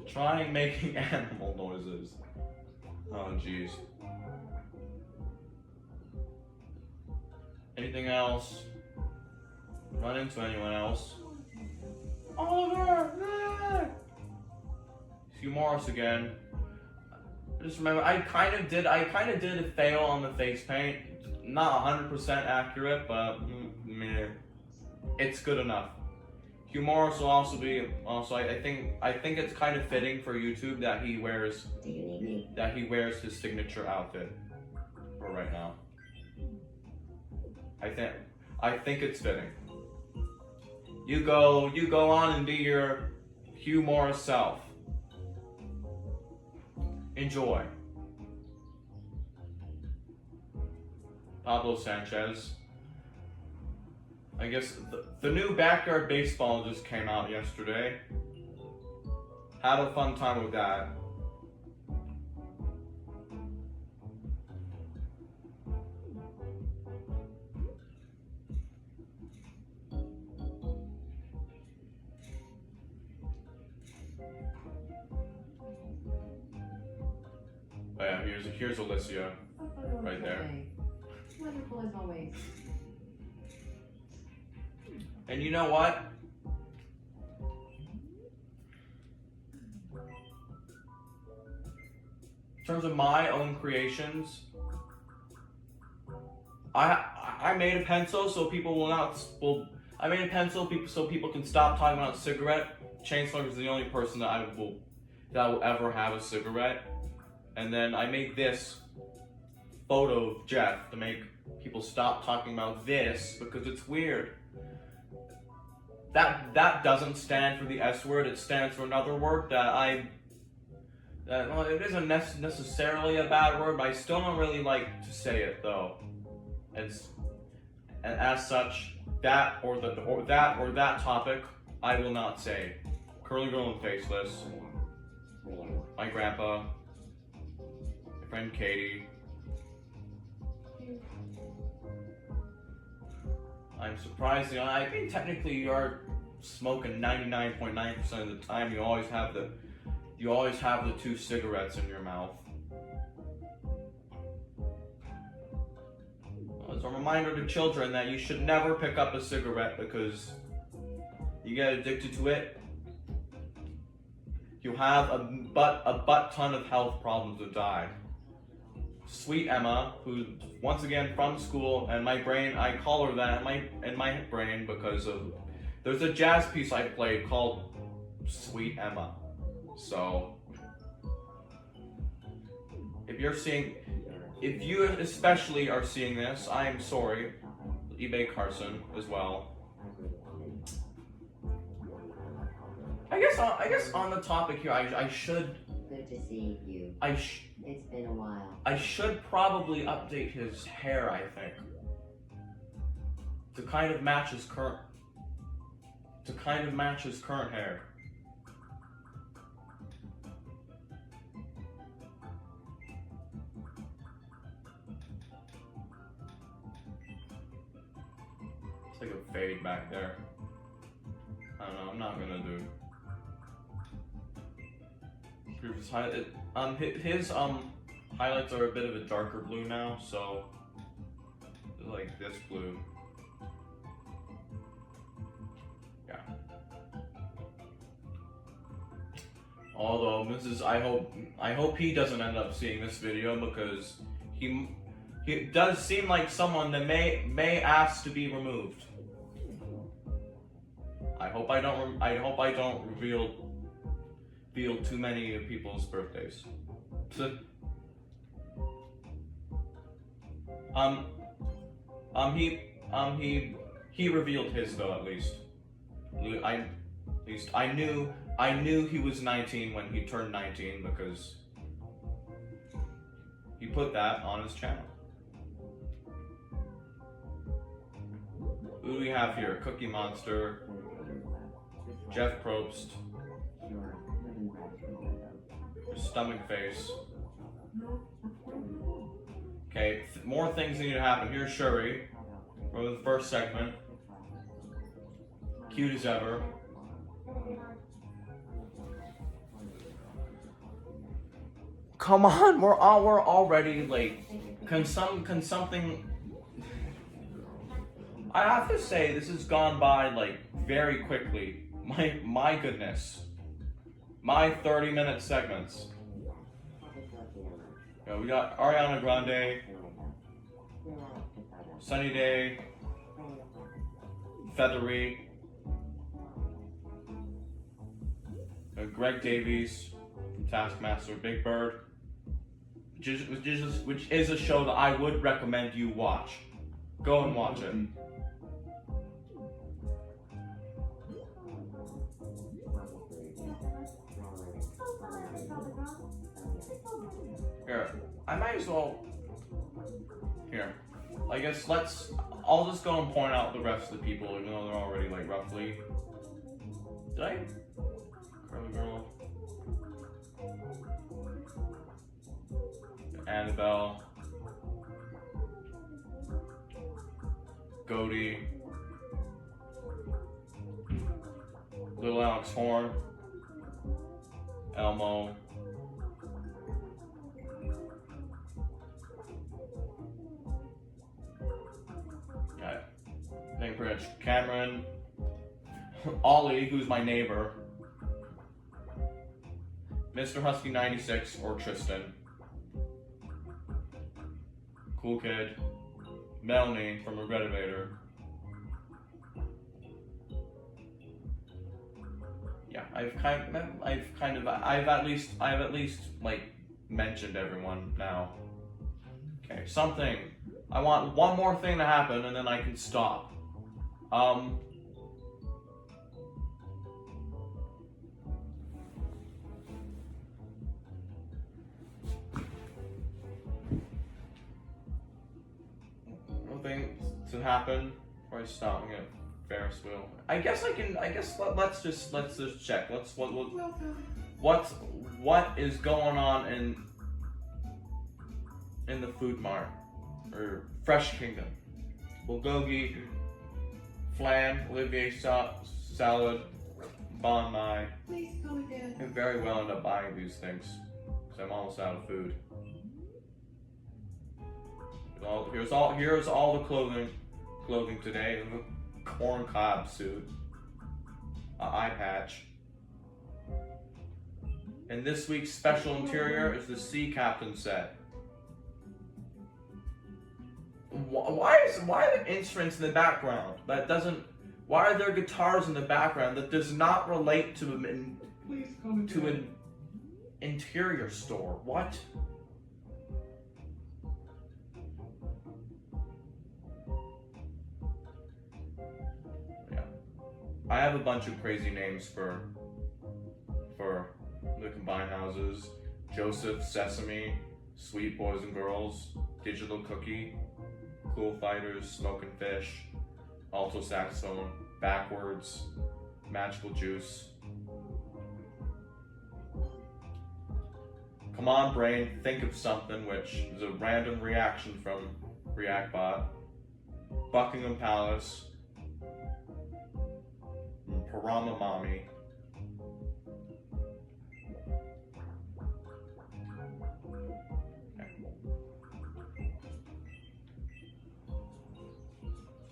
Trying making animal noises. Oh jeez. Anything else? Run into anyone else? Oliver! Yeah! Hugh Morris again. Just remember, I kind of did a fail on the face paint. Not 100% accurate, but meh. It's good enough. Hugh Morris will also be I think it's kind of fitting for YouTube that he wears his signature outfit for right now. I think it's fitting. You go on and be your Hugh Morris self. Enjoy. Pablo Sanchez. I guess the new Backyard Baseball just came out yesterday. Had a fun time with that. Oh yeah, here's Alicia, right there. Wonderful as always. And you know what? In terms of my own creations, I made a pencil so people I made a pencil so people can stop talking about cigarette. Chainslug is the only person that will ever have a cigarette. And then I made this photo of Jeff to make people stop talking about this because it's weird. That doesn't stand for the S word. It stands for another word well, it isn't necessarily a bad word, but I still don't really like to say it though. And as such, that topic I will not say. Curly girl and faceless. My grandpa. My friend Katie. I'm surprised, I mean, technically you are smoking 99.9% of the time. You always have the 2 cigarettes in your mouth. It's a reminder to children that you should never pick up a cigarette because you get addicted to it. You have a butt ton of health problems to die. Sweet Emma, who's once again from school, and my brain, I call her that in my brain because of there's a jazz piece I played called Sweet Emma. So if you especially are seeing this, I am sorry. eBay Carson as well. I guess on the topic here, I should. Good to see you. It's been a while. I should probably update his hair, I think, to kind of match his current hair. It's like a fade back there. I don't know. I'm not gonna do. His highlights are a bit of a darker blue now, so like this blue. Yeah. Although I hope he doesn't end up seeing this video because he does seem like someone that may ask to be removed. I hope I don't reveal too many people's birthdays. He revealed his though, at least. I knew he was 19 when he turned 19 because he put that on his channel. Who do we have here? Cookie Monster, Jeff Probst, Stomach Face. Okay, more things need to happen. Here's Shuri from the first segment. Cute as ever. Come on, we're already late. Can something? I have to say this has gone by like very quickly. My goodness. My 30-minute segments. Yeah, we got Ariana Grande, Sunny Day, Feathery, Greg Davies from Taskmaster, Big Bird, which is a show that I would recommend you watch. Go and watch it. Here, I might as well. Here, I guess I'll just go and point out the rest of the people, even though they're already like roughly. Did I? Curly girl. Annabelle. Goldie. Little Alex Horn. Elmo. Name Rich, Cameron, Ollie, who's my neighbor, Mr. Husky 96 or Tristan, Cool Kid, Melanie from Regretivator. Yeah, I've at least like mentioned everyone now. Okay, something. I want one more thing to happen and then I can stop. Nothing to happen before I stop and get Ferris wheel. I guess let's just check. What is going on in the food mart or Fresh Kingdom? Bulgogi, flan, Olivier salad, banh mi. Please come again. I very well end up buying these things because I'm almost out of food. Here's all the clothing today. The corn cob suit, eye patch. And this week's special interior is the sea captain set. Why are the instruments in the background? Why are there guitars in the background that does not relate to an interior store? What? Yeah, I have a bunch of crazy names for the combined houses: Joseph, Sesame, Sweet Boys and Girls, Digital Cookie, Cool Fighters, Smoking Fish, Alto Saxophone, Backwards, Magical Juice. Come on, brain, think of something, which is a random reaction from ReactBot. Buckingham Palace, Parama Mommy.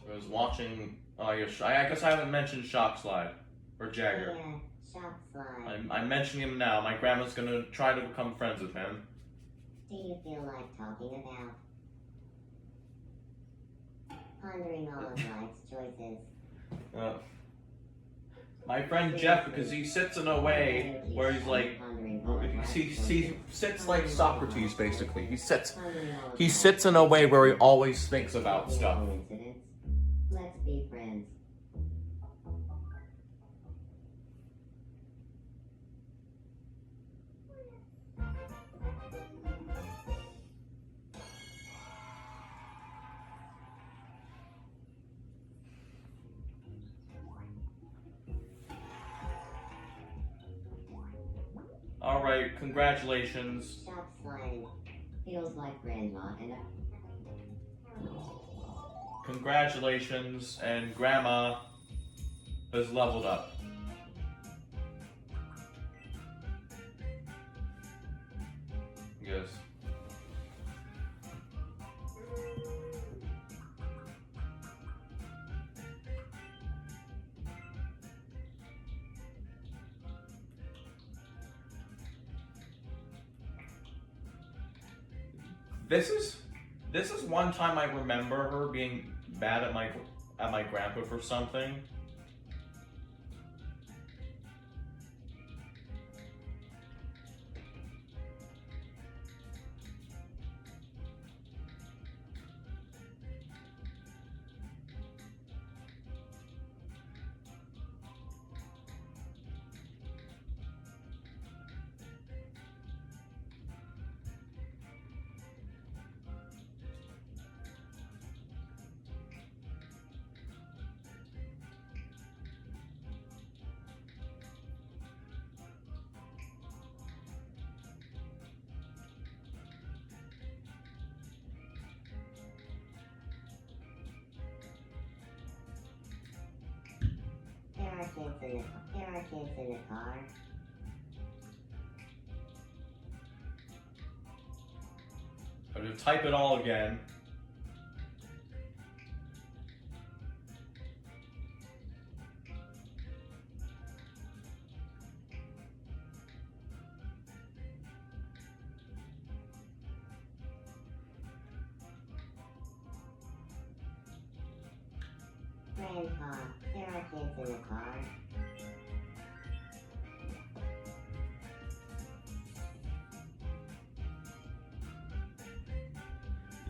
I was watching. Oh, yeah, I guess I haven't mentioned Shop Slide or Jagger. Yeah, Shop Slide. I'm mentioning him now. My grandma's gonna try to become friends with him. Do you feel like talking about pondering all of life's choices? My friend Jeff, because he sits in a way where he's like, he sits like Socrates, basically. He sits in a way where he always thinks about stuff. Coincidence? Let's be friends. Alright, congratulations. Shop Slide feels like grandma and a... Congratulations, and Grandma has leveled up. Yes. This is one time I remember her being bad at my grandpa for something. There are kids in the car. I'm gonna type it all again. Grandpa, there are kids in the car.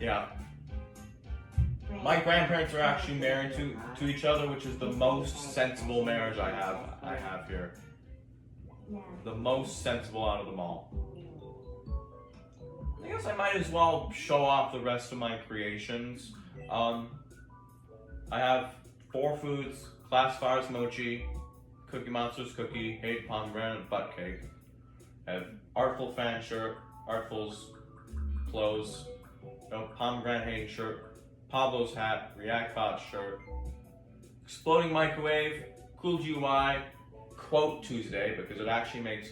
Yeah. My grandparents are actually married to each other, which is the most sensible marriage I have here. The most sensible out of them all. I guess I might as well show off the rest of my creations. I have 4 foods: Classifiers Mochi, Cookie Monsters Cookie, Hate Pomegranate Butt Cake. I have Artful Fan Shirt, Artful's Clothes, Pomegranate Hating Shirt, Pablo's Hat, React Bot Shirt, Exploding Microwave, Cool GUI, Quote Tuesday, because it actually makes,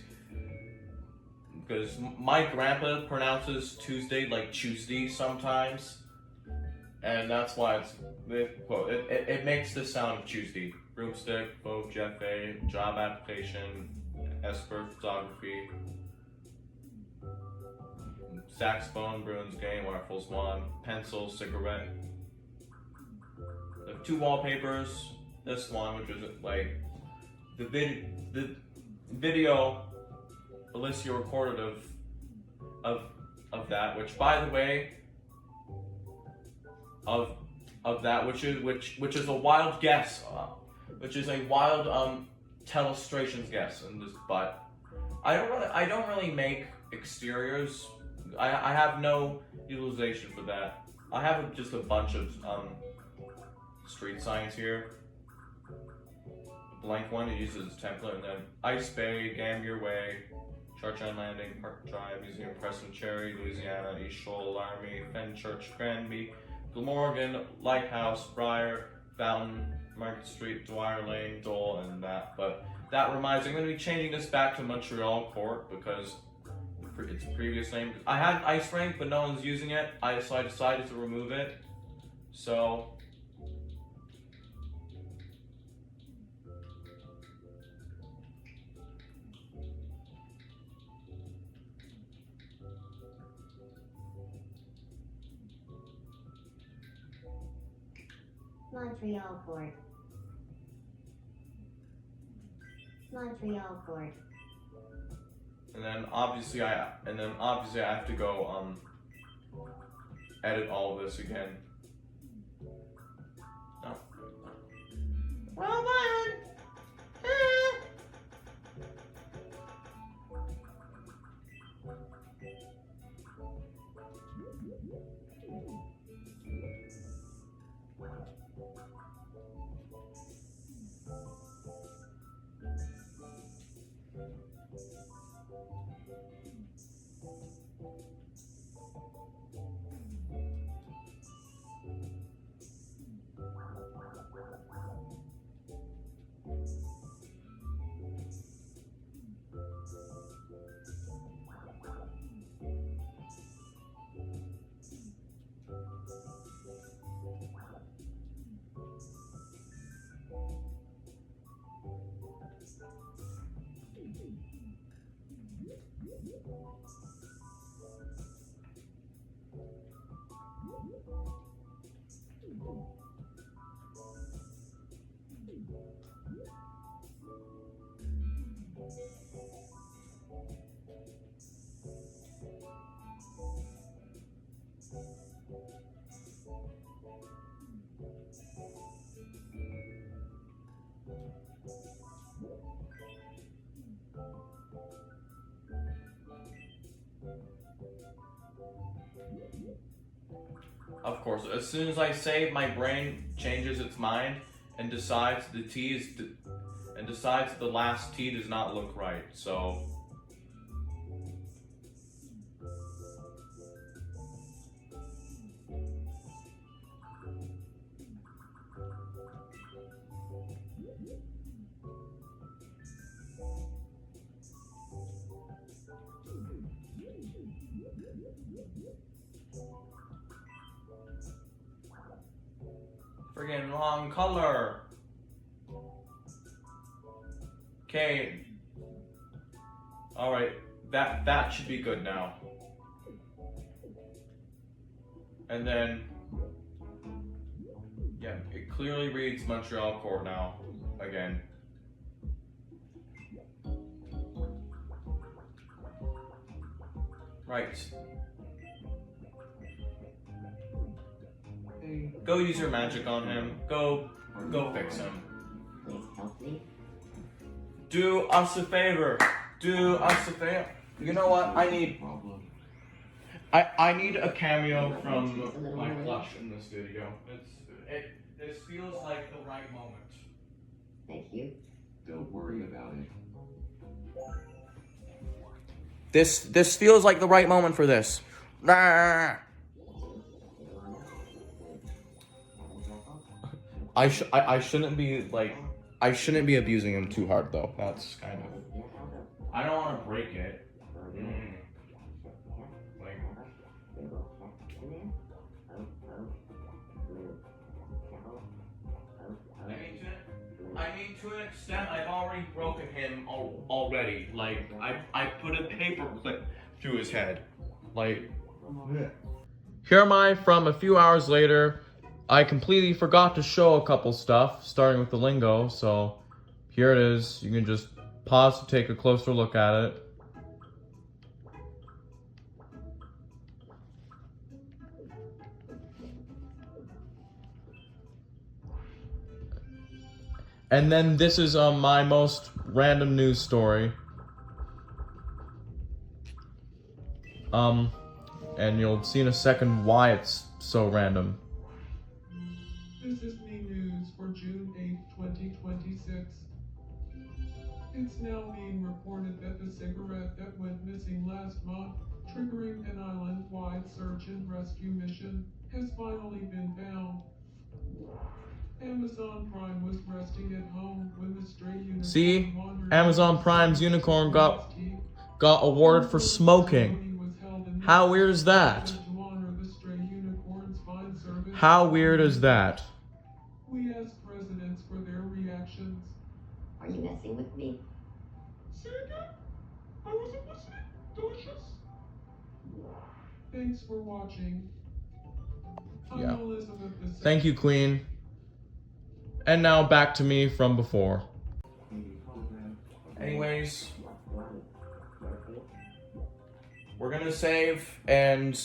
because my grandpa pronounces Tuesday like Tuesday sometimes, and that's why it makes the sound of Tuesday. Broomstick, Vogue, Jeff A, Job Application, Esper Photography, Saxophone, Bruins Game, Artful's One, Pencil, Cigarette. I have 2 wallpapers. This one, which is like the video Alicia recorded of that, which, by the way, of that, which is a wild guess, which is a wild telestrations guess, and this, but I don't really make exteriors. I have no utilization for that. I have just a bunch of street signs here. A blank one it uses as template, and then Ice Bay, Gambier Way, Churchill Landing, Park Drive, Museum Preston Cherry, Louisiana, East Shoal, Laramie, Fenchurch, Granby, Glamorgan, Lighthouse, Briar, Fountain, Market Street, Dwyer Lane, Dole, and that. But that reminds me, I'm going to be changing this back to Montreal Court because its previous name. I had Ice Rink, but no one's using it, so I decided to remove it. So Montreal Court. Montreal Court. And then obviously I have to go edit all of this again. Oh. Well done. Of course, as soon as I save, my brain changes its mind and decides decides the last T does not look right. So friggin' wrong color. Okay. Alright, that should be good now. And then, yeah, it clearly reads Montreal Court now, again. Right. Hey, Go use your magic on him. Go fix him. Please help me. Do us a favor. Do us a favor. You know what? I need a cameo from my plush in this video. This feels like the right moment. Thank you. don't worry about it. This feels like the right moment for this. I shouldn't be abusing him too hard though. That's kind of. I don't want to break it. Like. I mean, to an extent, I've already broken him already. Like, I put a paper clip through his head. Like, here am I from a few hours later. I completely forgot to show a couple stuff, starting with the lingo, so here it is. You can just pause to take a closer look at it. And then this is my most random news story. And you'll see in a second why it's so random. This is the news for June 8, 2026. It's now being reported that the cigarette that went missing last month, triggering an island-wide search and rescue mission, has finally been found. Amazon Prime was resting at home when the stray unicorn See? wandered Amazon Prime's unicorn got awarded for smoking. How weird is that? How weird is that? We asked residents for their reactions. Are you messing with me? Say again? I wasn't listening. Delicious. Thanks for watching. Yeah. I'm Elizabeth II. Thank you, Queen. And now back to me from before. Anyways, we're gonna save, and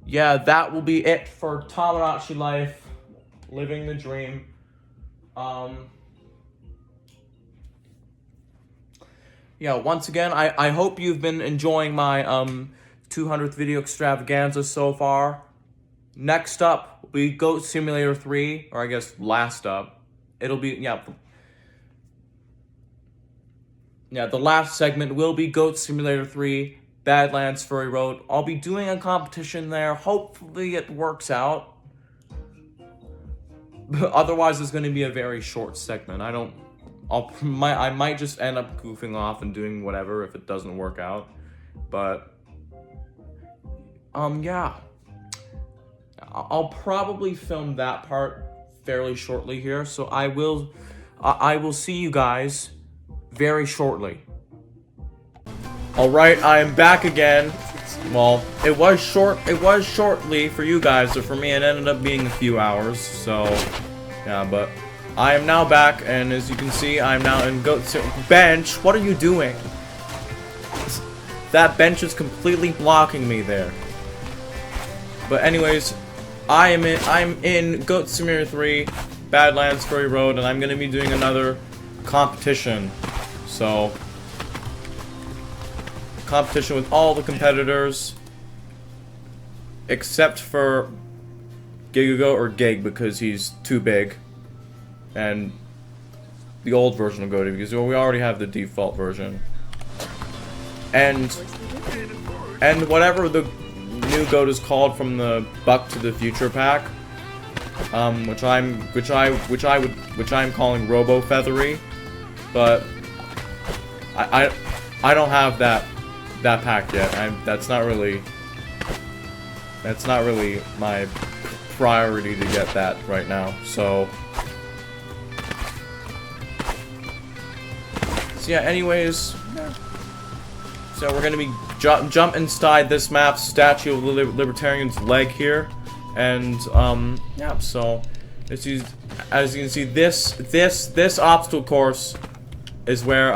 yeah, that will be it for Tomodachi Life, living the dream. Yeah, once again, I hope you've been enjoying my 200th video extravaganza so far. Next up will be Goat Simulator 3, or I guess last up. It'll be, yeah, the last segment will be Goat Simulator 3, Badlands Furry Road. I'll be doing a competition there. Hopefully it works out. But otherwise, it's going to be a very short segment. I might just end up goofing off and doing whatever if it doesn't work out. But, yeah. I'll probably film that part fairly shortly here, so I will see you guys very shortly. Alright, I am back again. Well, it was shortly for you guys, but for me it ended up being a few hours, so yeah, but I am now back, and as you can see, I'm now in bench. What are you doing? That bench is completely blocking me there. But anyways, I'm in Goat Simulator 3, Badlands Furry Road, and I'm gonna be doing another competition. So, competition with all the competitors, except for Gigago or Gig, because he's too big, and the old version will go to, because we already have the default version, and whatever the new goat is called from the Buck to the Future pack, which I'm calling Robo Feathery, but I don't have that pack yet. That's not really my priority to get that right now. So yeah. Anyways, so we're gonna be jump inside this map's Statue of the Libertarian's leg here, and yeah. So as you can see, this obstacle course is where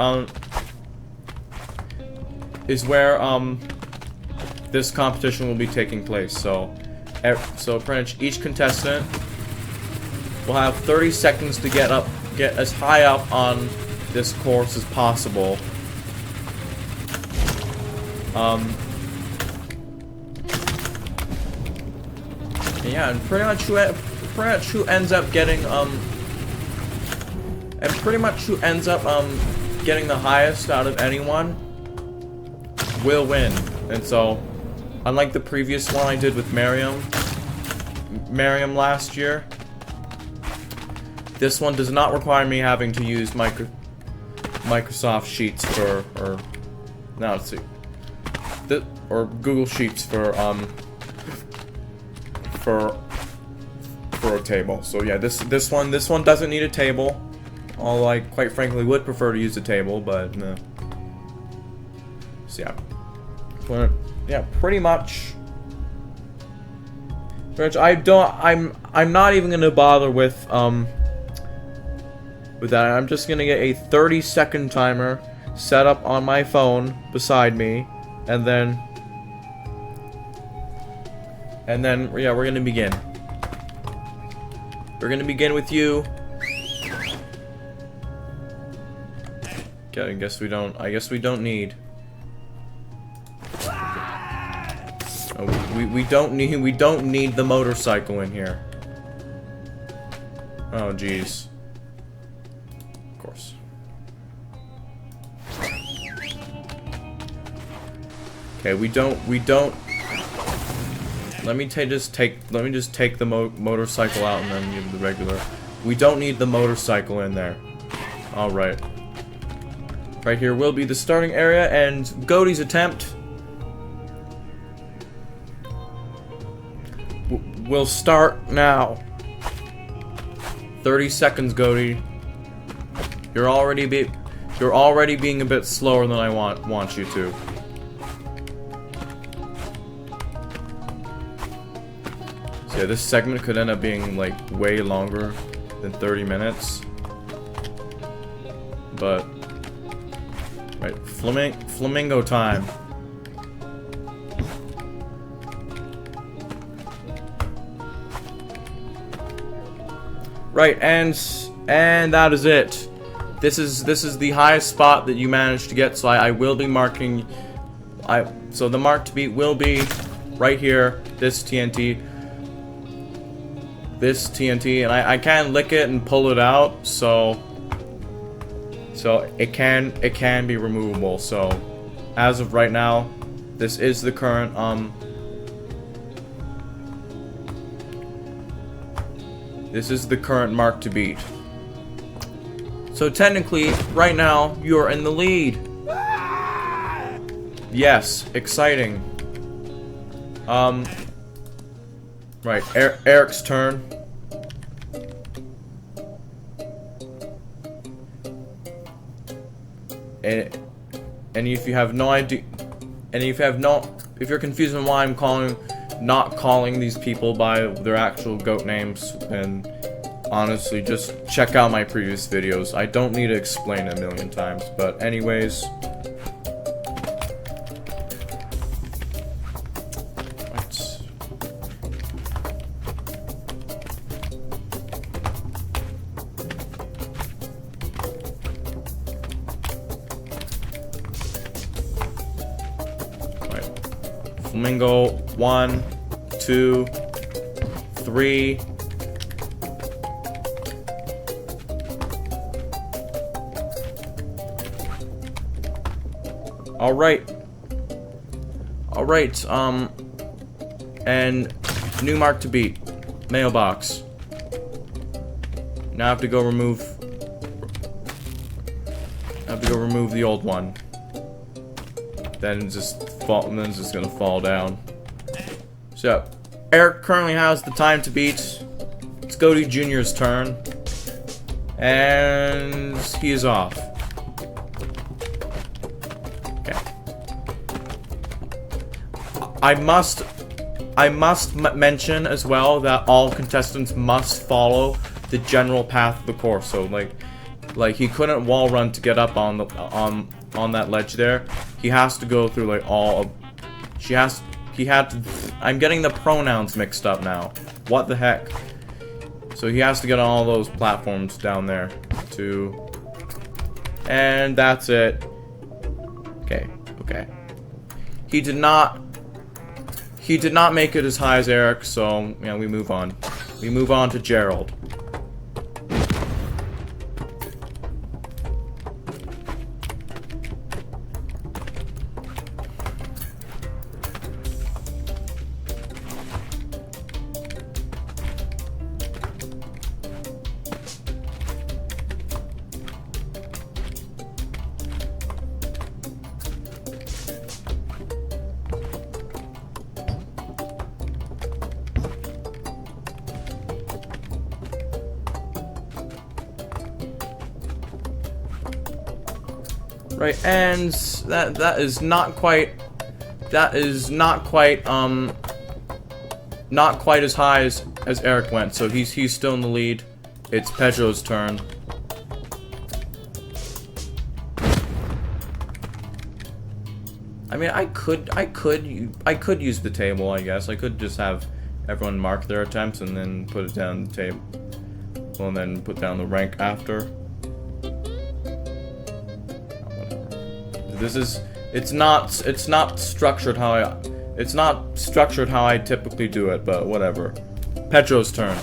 this competition will be taking place. So So pretty much each contestant will have 30 seconds to get as high up on this course as possible. Yeah, and pretty much who ends up getting getting the highest out of anyone will win. And so, unlike the previous one I did with Miriam last year, this one does not require me having to use Microsoft Sheets or Google Sheets for a table. So yeah, this one doesn't need a table. Although I quite frankly would prefer to use a table, but no. So yeah, pretty much. I'm not even gonna bother with that. I'm just gonna get a 30-second timer set up on my phone beside me, and then yeah, we're gonna begin. We're gonna begin with you. Okay, I guess we don't need. Oh, we don't need the motorcycle in here. Oh jeez. Of course. Okay, we don't. Let me just take the motorcycle out and then give the regular. We don't need the motorcycle in there. All right. Right here will be the starting area and Goaty's attempt will start now. 30 seconds, Goaty. You're already being a bit slower than I want you to. So yeah, this segment could end up being like way longer than 30 minutes. But right, flamingo time. Right, and that is it. This is the highest spot that you managed to get, so I will be marking. So the mark to beat will be right here. This TNT, and I can lick it and pull it out, so it can be removable. So as of right now, this is the current mark to beat. So technically, right now, you're in the lead. Yes, exciting. Right, Eric's turn. And if you have no idea, if you're confused on why I'm not calling these people by their actual goat names, and honestly, just check out my previous videos. I don't need to explain it a million times, but anyways. Flamingo, 1, 2, 3. All right, and new mark to beat, mailbox. Now I have to go remove. The old one. Then it's just gonna fall down. So, Eric currently has the time to beat. It's Goaty Jr.'s turn, and he is off. Okay. I must mention as well that all contestants must follow the general path of the course. So like he couldn't wall run to get up on that ledge there. He has to go through like he he had to... I'm getting the pronouns mixed up now. What the heck? So he has to get on all those platforms down there. 2. And that's it. Okay, okay. He did not make it as high as Eric, so, yeah, we move on. We move on to Gerald. Right, and that is not quite as high as Eric went, so he's still in the lead. It's Pedro's turn. I mean, I could use the table, I guess. I could just have everyone mark their attempts and then put it down the table. Well, and then put down the rank after. It's not structured how I typically do it, but whatever. Pedro's turn.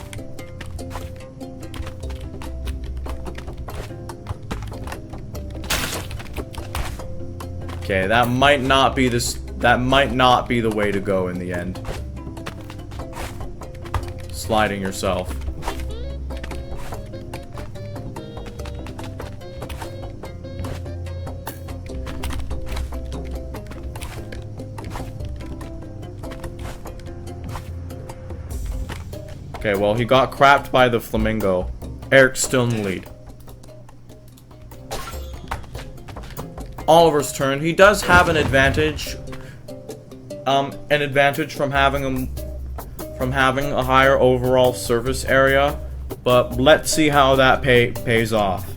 Okay, that might not be the way to go in the end. Sliding yourself. Okay, well, he got crapped by the flamingo. Eric's still in the lead. Oliver's turn. He does have an advantage. From having a higher overall surface area, but let's see how that pays off.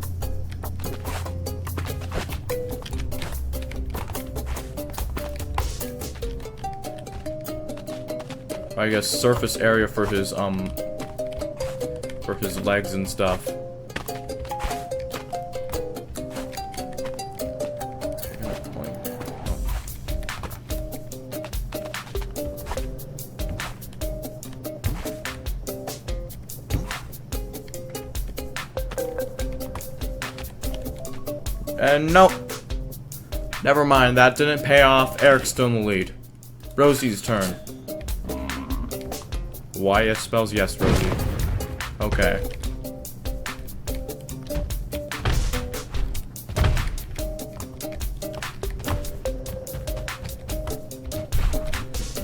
I guess surface area for his legs and stuff. And nope. Never mind, that didn't pay off. Eric's still in the lead. Rosie's turn. YS spells yes, Rosie. Okay.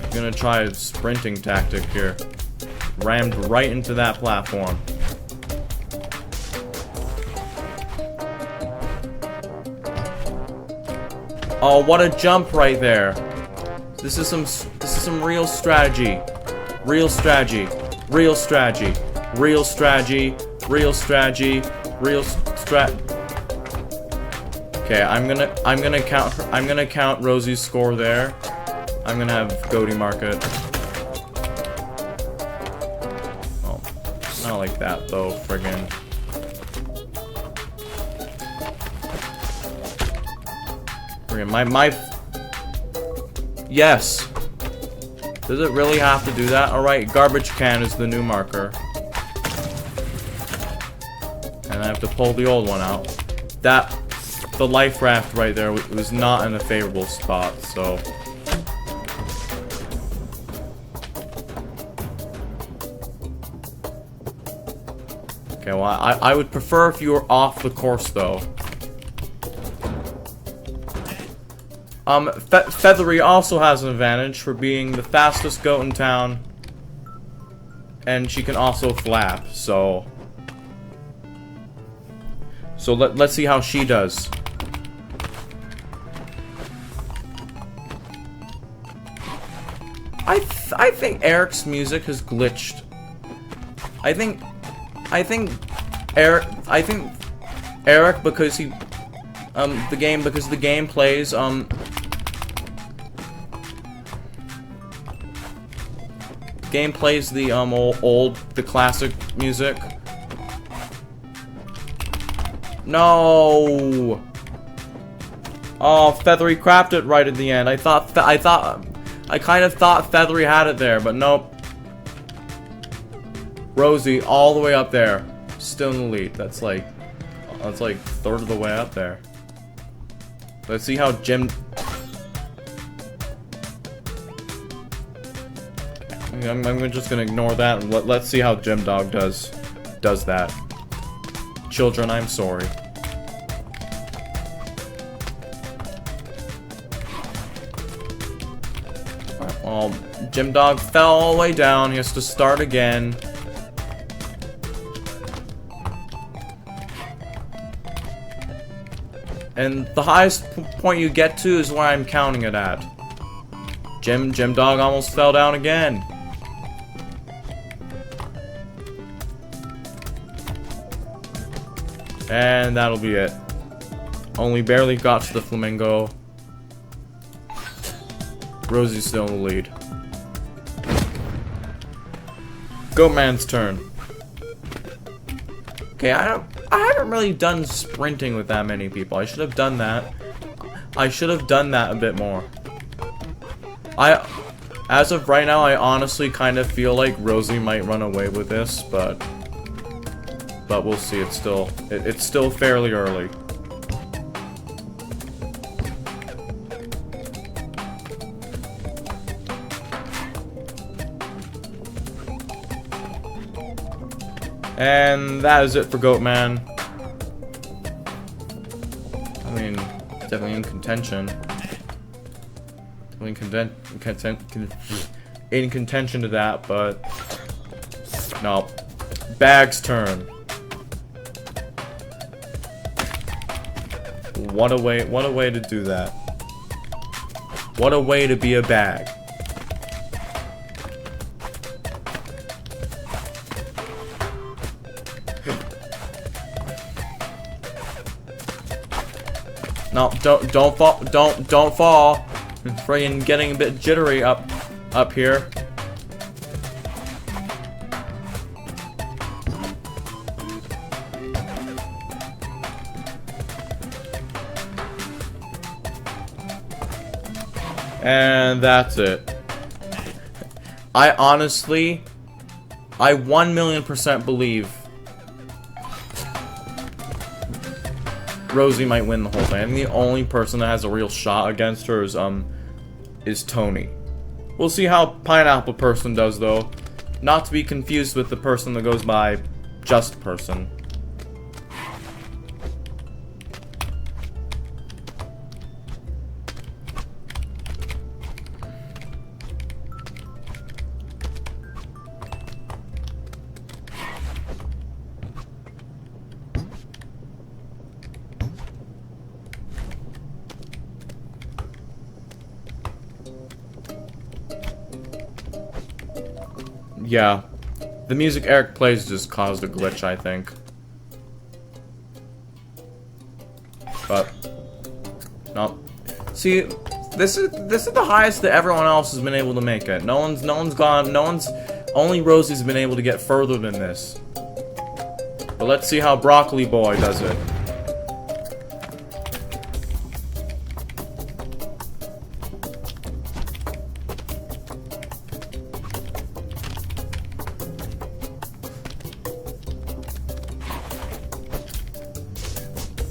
I'm gonna try a sprinting tactic here. Rammed right into that platform. Oh, what a jump right there. This is some real strategy. Real strategy. Real strategy. Real strategy. Real strategy. Real strat. Okay, I'm gonna count Rosie's score there. I'm gonna have Goaty mark it. Oh, not like that though, friggin'. Yes. Does it really have to do that? Alright, garbage can is the new marker. And I have to pull the old one out. The life raft right there was not in a favorable spot, so. Okay, well, I would prefer if you were off the course, though. Feathery also has an advantage for being the fastest goat in town. And she can also flap, so... So let's see how she does. I think Eric's music has glitched. I think Eric, because he the game plays game plays the the classic music. No. Oh, Feathery crapped it right at the end. I kind of thought Feathery had it there, but nope. Rosie all the way up there, still in the lead. That's like third of the way up there. Let's see how Jim. I'm just gonna ignore that and let's see how Jim Dog does that. Children, I'm sorry. Well, Jim Dog fell all the way down. He has to start again. And the highest point you get to is where I'm counting it at. Jim Dog almost fell down again. And that'll be it. Only barely got to the flamingo. Rosie's still in the lead. Goatman's turn. Okay, I haven't really done sprinting with that many people. I should have done that. I should have done that a bit more. As of right now, I honestly kind of feel like Rosie might run away with this, but we'll see. It's still fairly early. And that is it for Goatman. I mean, definitely in contention. Definitely in contention to that, but no. Bag's turn. What a way to do that. What a way to be a bag. No, don't fall, don't fall. I'm friggin' getting a bit jittery up here. And that's it. I 1,000,000% believe Rosie might win the whole thing. I think the only person that has a real shot against her is Tony. We'll see how Pineapple Person does, though. Not to be confused with the person that goes by Just Person. Yeah, the music Eric plays just caused a glitch, I think. But no, see, this is the highest that everyone else has been able to make it. Only Rosie's been able to get further than this. But let's see how Broccoli Boy does it.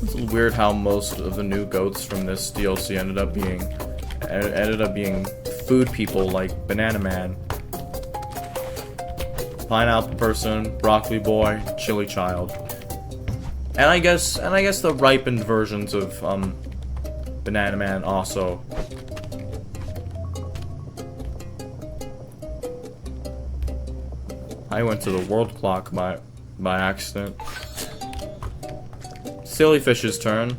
It's weird how most of the new goats from this DLC ended up being food people like Banana Man, Pineapple Person, Broccoli Boy, Chili Child, and I guess the ripened versions of Banana Man also. I went to the world clock by accident. Sillyfish's turn.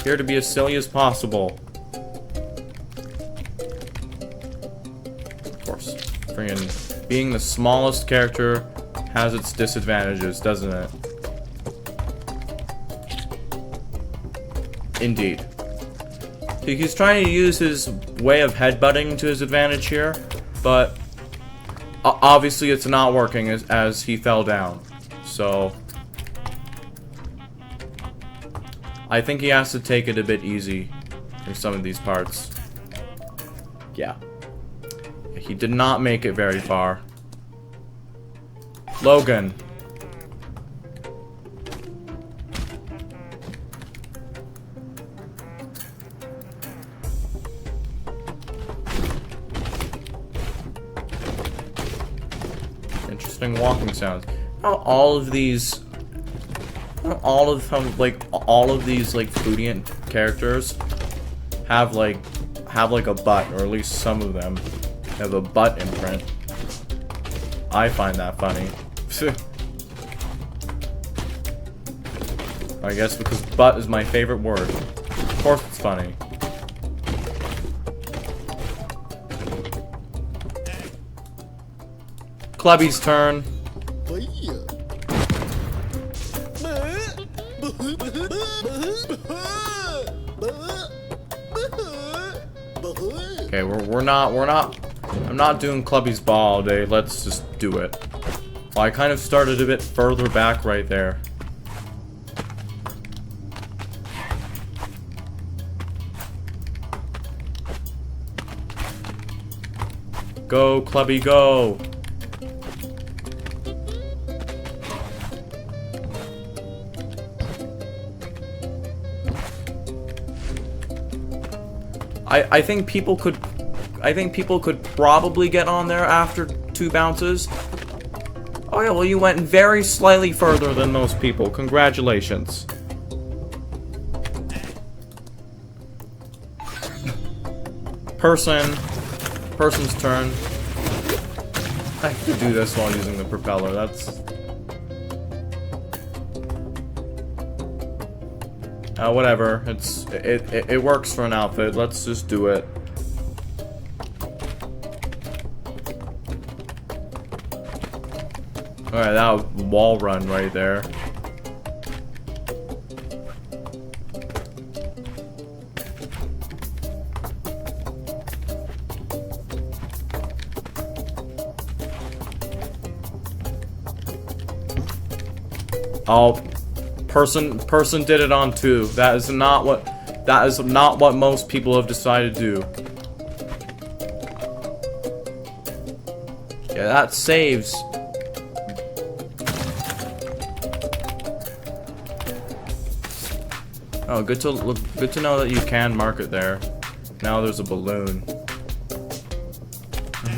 Here to be as silly as possible. Of course. Friggin' being the smallest character has its disadvantages, doesn't it? Indeed. He's trying to use his way of headbutting to his advantage here, but obviously it's not working as he fell down. So I think he has to take it a bit easy in some of these parts. Yeah. He did not make it very far. Logan. Interesting walking sounds. How all of these Phighting characters have like a butt, or at least some of them have a butt imprint. I find that funny. I guess because butt is my favorite word. Of course it's funny. Clubby's turn. Okay, I'm not doing Clubby's ball all day. Let's just do it. Oh, I kind of started a bit further back right there. Go, Clubby, go! I think people could probably get on there after 2 bounces. Oh yeah, well you went very slightly further than most people. Congratulations. Person's turn. I have to do this while using the propeller. That's whatever. It works for an outfit. Let's just do it. Alright, that was wall run right there. Oh, person did it on 2. That is not what most people have decided to do. Yeah, that saves. Oh, good to know that you can mark it there. Now there's a balloon.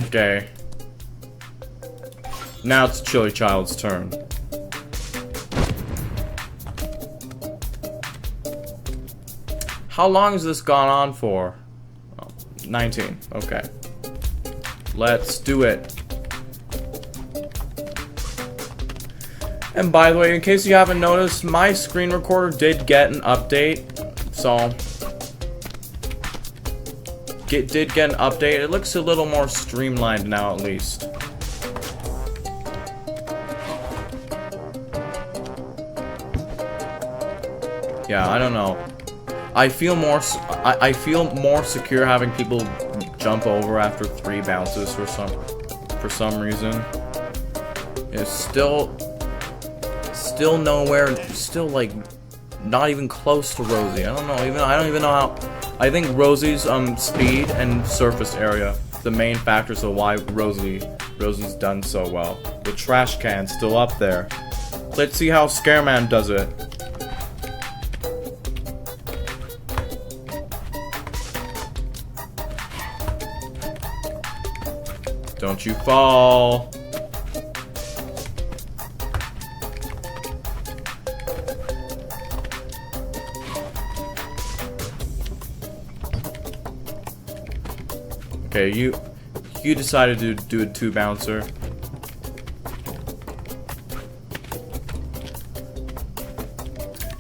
Okay. Now it's Chili Child's turn. How long has this gone on for? Oh, 19. Okay. Let's do it. And by the way, in case you haven't noticed, my screen recorder did get an update. So, did get an update. It looks a little more streamlined now, at least. Yeah, I don't know. I feel more secure having people jump over after 3 bounces for some reason. It's still nowhere, still like not even close to Rosie. I don't even know how. I think Rosie's speed and surface area the main factors of why Rosie's done so well. The trash can's still up there. Let's see how Scareman does it. Don't you fall. Okay, you decided to do a 2 bouncer.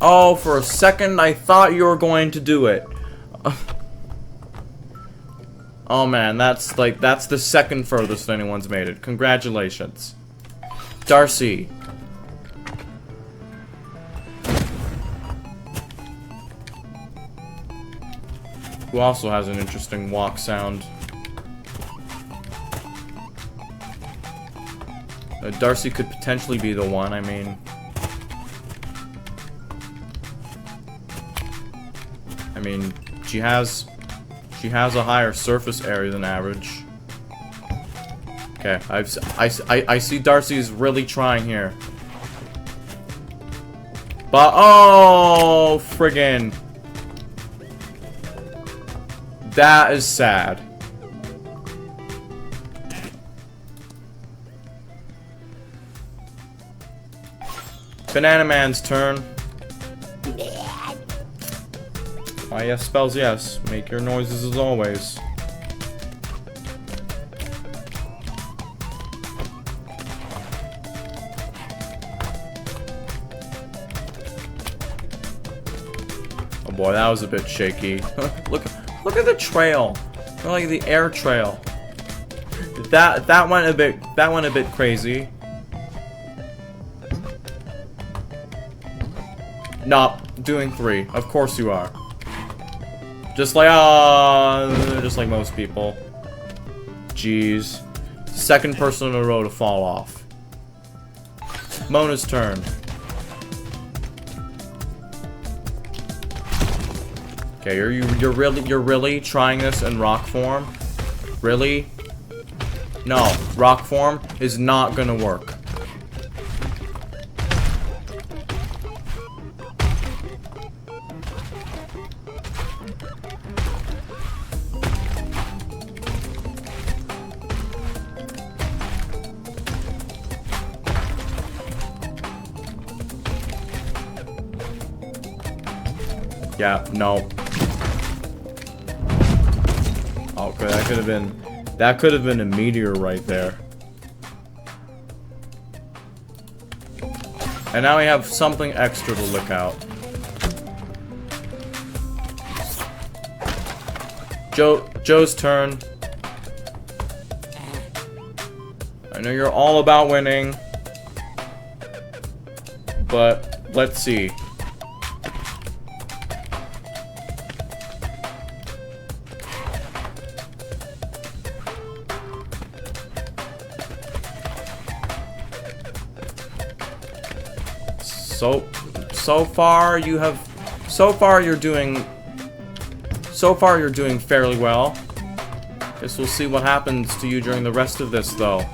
Oh, for a second I thought you were going to do it. Oh man, that's the second furthest anyone's made it. Congratulations. Darcy. Who also has an interesting walk sound. Darcy could potentially be the one. I mean, she has a higher surface area than average. Okay, I see Darcy's really trying here. But oh, friggin', that is sad. Banana Man's turn. Ah, yes spells yes. Make your noises as always. Oh boy, that was a bit shaky. look at the trail. Like the air trail. That went a bit crazy. Nope, doing 3. Of course you are. Just like most people. Jeez. Second person in a row to fall off. Mona's turn. Okay, you're really trying this in rock form? Really? No, rock form is not gonna work. Yeah, no. Okay, that could have been a meteor right there. And now we have something extra to look out. Joe's turn. I know you're all about winning, but let's see. So far you're doing fairly well. Guess we'll see what happens to you during the rest of this, though.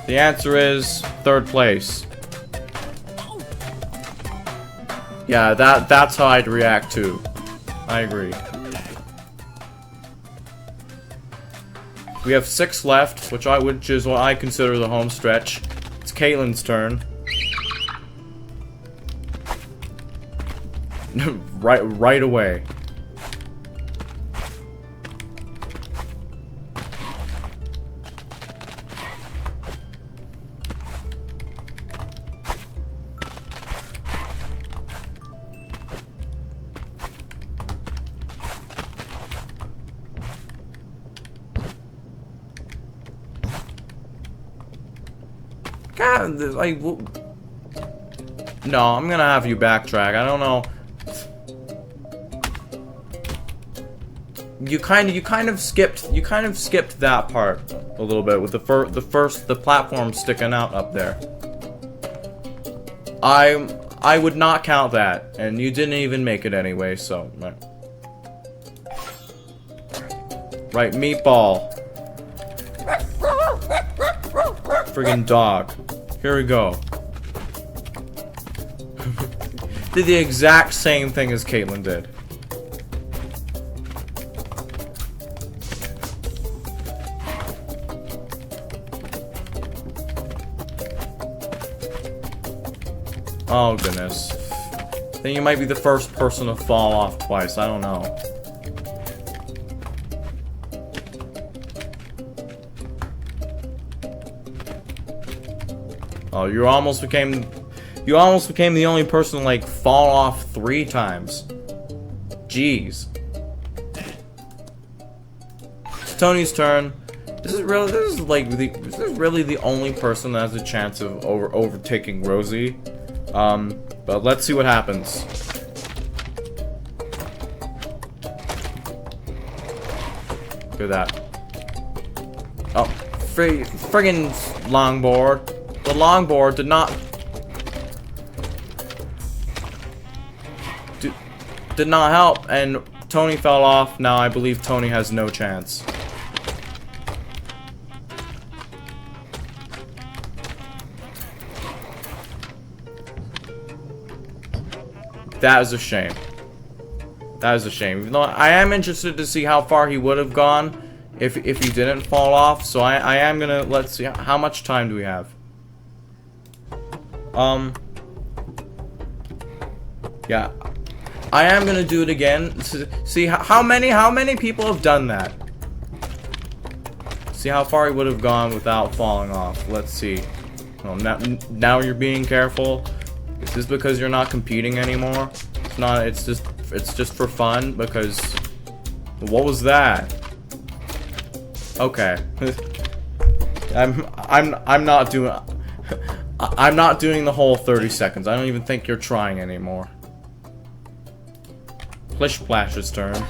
The answer is 3rd place. Yeah, that's how I'd react too. I agree. We have 6 left, which is what I consider the home stretch. It's Caitlin's turn. right away. God, like, no, I'm gonna have you backtrack. I don't know. You kind of skipped that part a little bit with the platform sticking out up there. I would not count that, and you didn't even make it anyway. So, right, meatball. Friggin' dog. Here we go. Did the exact same thing as Caitlin did. Oh goodness. I think you might be the first person to fall off twice. I don't know. Oh, you almost became the only person to, like, fall off 3 times. Jeez. It's Tony's turn. This is really the only person that has a chance of overtaking Rosie. But let's see what happens. Look at that. Oh, friggin' longboard. The longboard did not help, and Tony fell off. Now I believe Tony has no chance. That is a shame. That is a shame. Even though I am interested to see how far he would have gone if he didn't fall off. So I am gonna, let's see, how much time do we have? Yeah, I am gonna do it again. See how many people have done that. See how far he would have gone without falling off. Let's see. Oh, now you're being careful. Is this because you're not competing anymore? It's not. It's just for fun. Because what was that? Okay. I'm not doing. I'm not doing the whole 30 seconds. I don't even think you're trying anymore. Plish Splash's turn.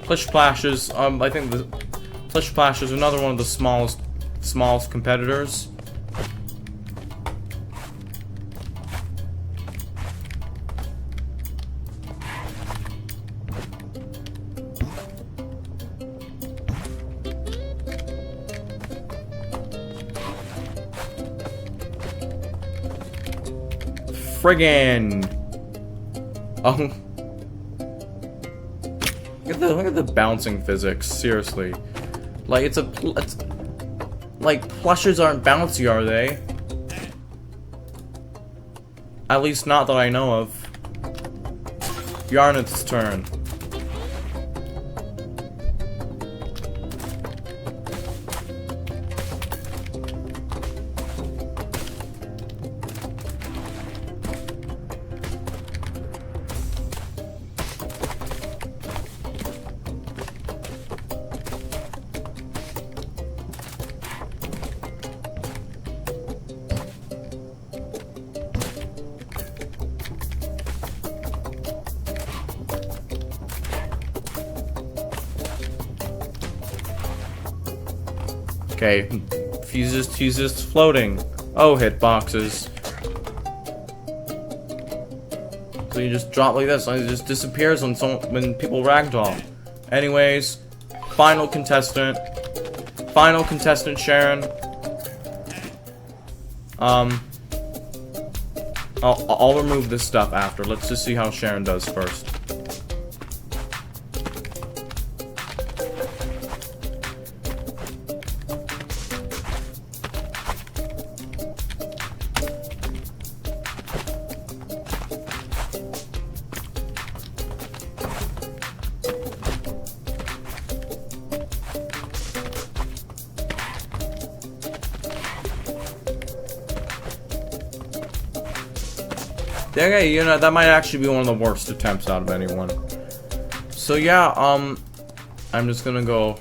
Plish Splashes, I think the Plish Splash is another one of the smallest competitors. Friggin'! Oh. Look at the bouncing physics, seriously. Like, it's like, plushes aren't bouncy, are they? At least not that I know of. Yarnith's turn. Okay, he's just floating. Oh, hitboxes. So you just drop like this, and it just disappears when people ragdoll. Anyways, final contestant Sharon. I'll remove this stuff after. Let's just see how Sharon does first. Okay, you know, that might actually be one of the worst attempts out of anyone. So yeah, I'm just gonna go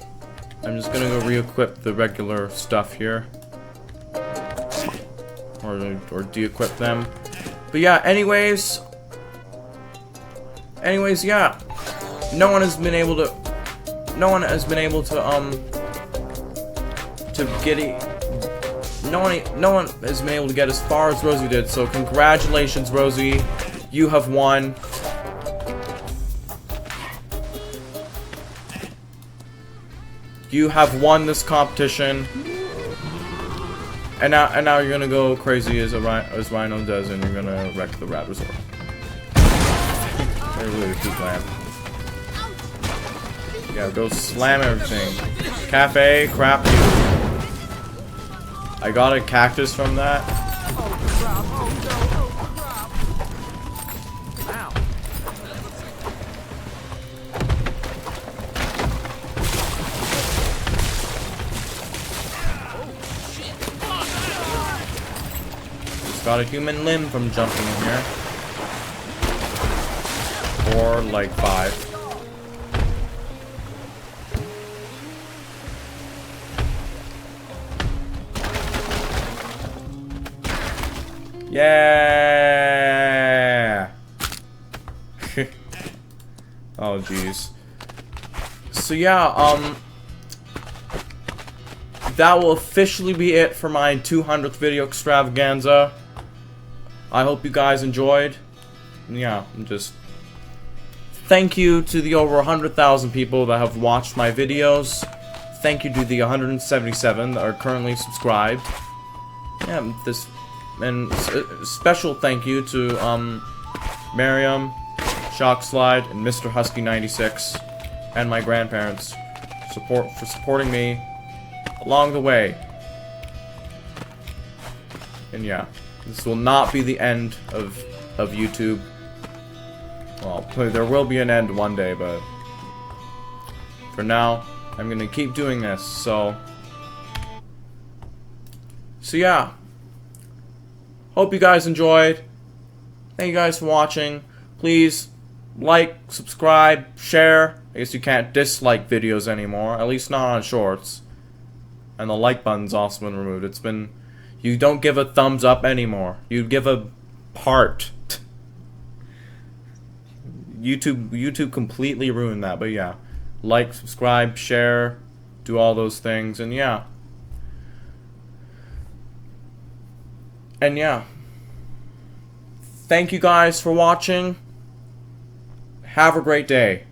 re-equip the regular stuff here. Or de-equip them. But yeah, anyways, yeah. No one has been able to get it. No one has been able to get as far as Rosie did, so congratulations, Rosie. You have won. You have won this competition. And now you're gonna go crazy as Rhino does, and you're gonna wreck the Rat Resort. Really too bland. Yeah, go slam everything. Cafe, crap you. I got a cactus from that. Just got a human limb from jumping in here. Or like 5. Yeah. Oh jeez. So yeah, that will officially be it for my 200th video extravaganza. I hope you guys enjoyed. Yeah, just thank you to the over 100,000 people that have watched my videos. Thank you to the 177 that are currently subscribed. Yeah, special thank you to Miriam, Shockslide, and Mr. Husky 96, and my grandparents for supporting me along the way. And yeah, this will not be the end of YouTube. Well, there will be an end one day, but for now, I'm gonna keep doing this. So yeah. Hope you guys enjoyed. Thank you guys for watching. Please like, subscribe, share. I guess you can't dislike videos anymore, at least not on shorts. And the like button's also been removed. It's been, you don't give a thumbs up anymore. You give a heart. YouTube completely ruined that, but yeah. Like, subscribe, share, do all those things, and yeah. And yeah. Thank you guys for watching. Have a great day.